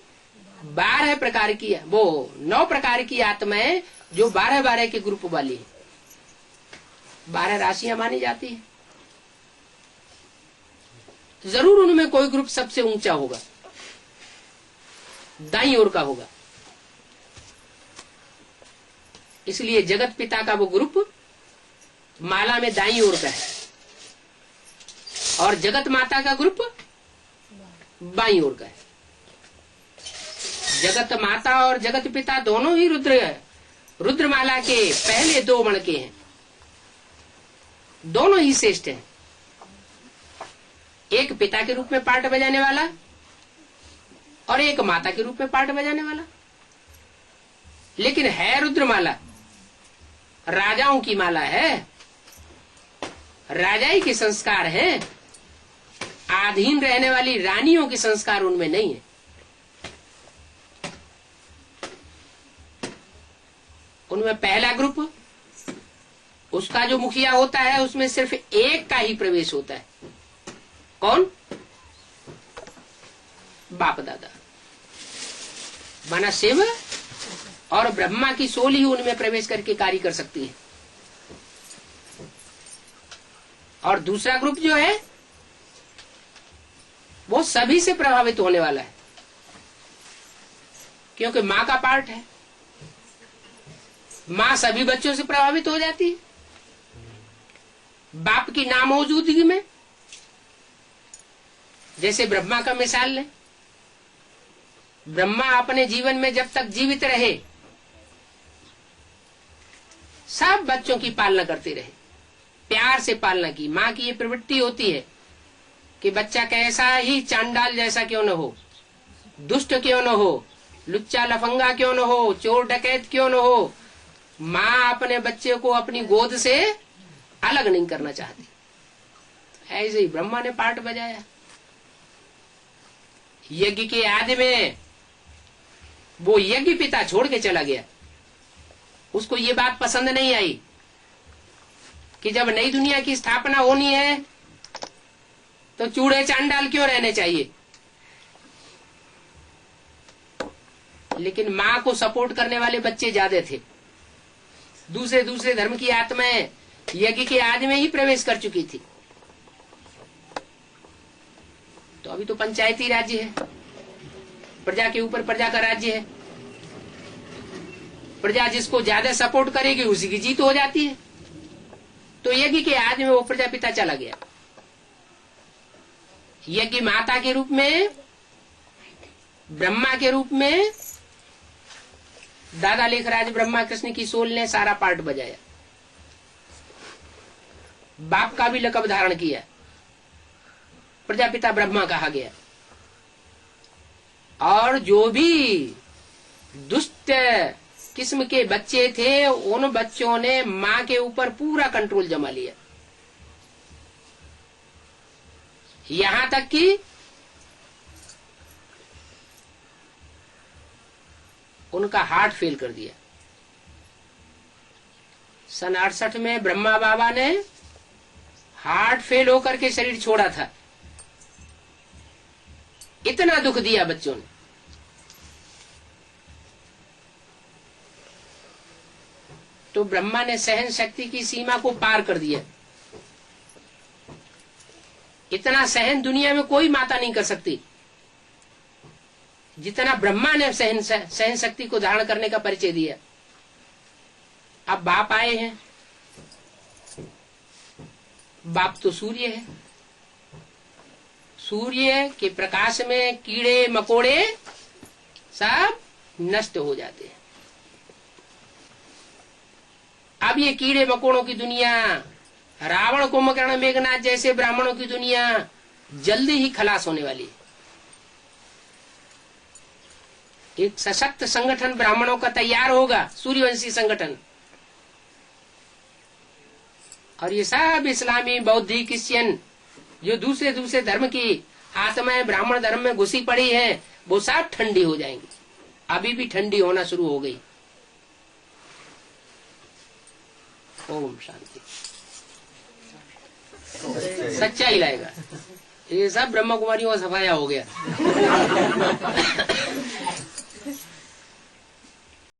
12 प्रकार की, वो 9 प्रकार की आत्माएं जो 12-12 के ग्रुप वाली है। 12 राशियां मानी जाती है, जरूर उनमें कोई ग्रुप सबसे ऊंचा होगा, दाईं ओर का होगा। इसलिए जगत पिता का वो ग्रुप माला में दाईं ओर का है और जगत माता का ग्रुप बाईं ओर का है। जगत माता और जगत पिता दोनों ही रुद्रमाला के पहले 2 मण के हैं, दोनों ही श्रेष्ठ हैं। एक पिता के रूप में पार्ट बजाने वाला और एक माता के रूप में पार्ट बजाने वाला, लेकिन है रुद्रमाला राजाओं की माला है, राजाई के संस्कार हैं, आधीन रहने वाली रानियों के संस्कार उनमें नहीं है। उनमें पहला ग्रुप, उसका जो मुखिया होता है उसमें सिर्फ एक का ही प्रवेश होता है। कौन? बाप दादा, माना शिव और ब्रह्मा की सोल ही उनमें प्रवेश करके कार्य कर सकती है। और दूसरा ग्रुप जो है वो सभी से प्रभावित होने वाला है, क्योंकि माँ का पार्ट है। माँ सभी बच्चों से प्रभावित हो जाती है। बाप की नामौजूदगी में, जैसे ब्रह्मा का मिसाल लें, ब्रह्मा अपने जीवन में जब तक जीवित रहे सब बच्चों की पालना करते रहे, प्यार से पालना की। माँ की ये प्रवृत्ति होती है कि बच्चा कैसा ही चांडाल जैसा क्यों न हो, दुष्ट क्यों न हो, लुच्चा लफंगा क्यों न हो, चोर डकैत क्यों न हो, माँ अपने बच्चे को अपनी गोद से अलग नहीं करना चाहती। ऐसे ही ब्रह्मा ने पार्ट बजाया। यज्ञ के आदि में वो यज्ञ पिता छोड़ के चला गया। उसको ये बात पसंद नहीं आई कि जब नई दुनिया की स्थापना होनी है तो चूड़े चांडाल क्यों रहने चाहिए। लेकिन माँ को सपोर्ट करने वाले बच्चे ज्यादा थे। दूसरे धर्म की आत्माएं यज्ञ के आदि में ही प्रवेश कर चुकी थी। तो अभी तो पंचायती राज्य है, प्रजा के ऊपर प्रजा का राज्य है। प्रजा जिसको ज्यादा सपोर्ट करेगी उसी की जीत हो जाती है। तो यज्ञ के आदि में वो प्रजापिता चला गया। यज्ञ माता के रूप में, ब्रह्मा के रूप में दादा लेखराज ब्रह्मा कृष्ण की सोल ने सारा पार्ट बजाया। बाप का भी लकब धारण किया, प्रजापिता ब्रह्मा कहा गया। और जो भी दुष्ट किस्म के बच्चे थे उन बच्चों ने माँ के ऊपर पूरा कंट्रोल जमा लिया। यहां तक कि उनका हार्ट फेल कर दिया। सन 68 में ब्रह्मा बाबा ने हार्ट फेल होकर के शरीर छोड़ा था। इतना दुख दिया बच्चों ने। तो ब्रह्मा ने सहन शक्ति की सीमा को पार कर दिया। इतना सहन दुनिया में कोई माता नहीं कर सकती जितना ब्रह्मा ने सहन शक्ति को धारण करने का परिचय दिया। अब बाप आए हैं। बाप तो सूर्य है। सूर्य के प्रकाश में कीड़े मकोड़े सब नष्ट हो जाते हैं। अब ये कीड़े मकोड़ों की दुनिया, रावण कुंभकर्ण मेघनाथ जैसे ब्राह्मणों की दुनिया जल्दी ही खलास होने वाली है। एक सशक्त संगठन ब्राह्मणों का तैयार होगा, सूर्यवंशी संगठन। और ये सब इस्लामी, बौद्धिक, क्रिश्चियन जो दूसरे धर्म की आत्माएं ब्राह्मण धर्म में घुसी पड़ी है, वो सब ठंडी हो जाएंगी। अभी भी ठंडी होना शुरू हो गई। ओम शांति। सच्चाई लाएगा। ये सब ब्रह्मा कुमारियों का सफाया हो गया।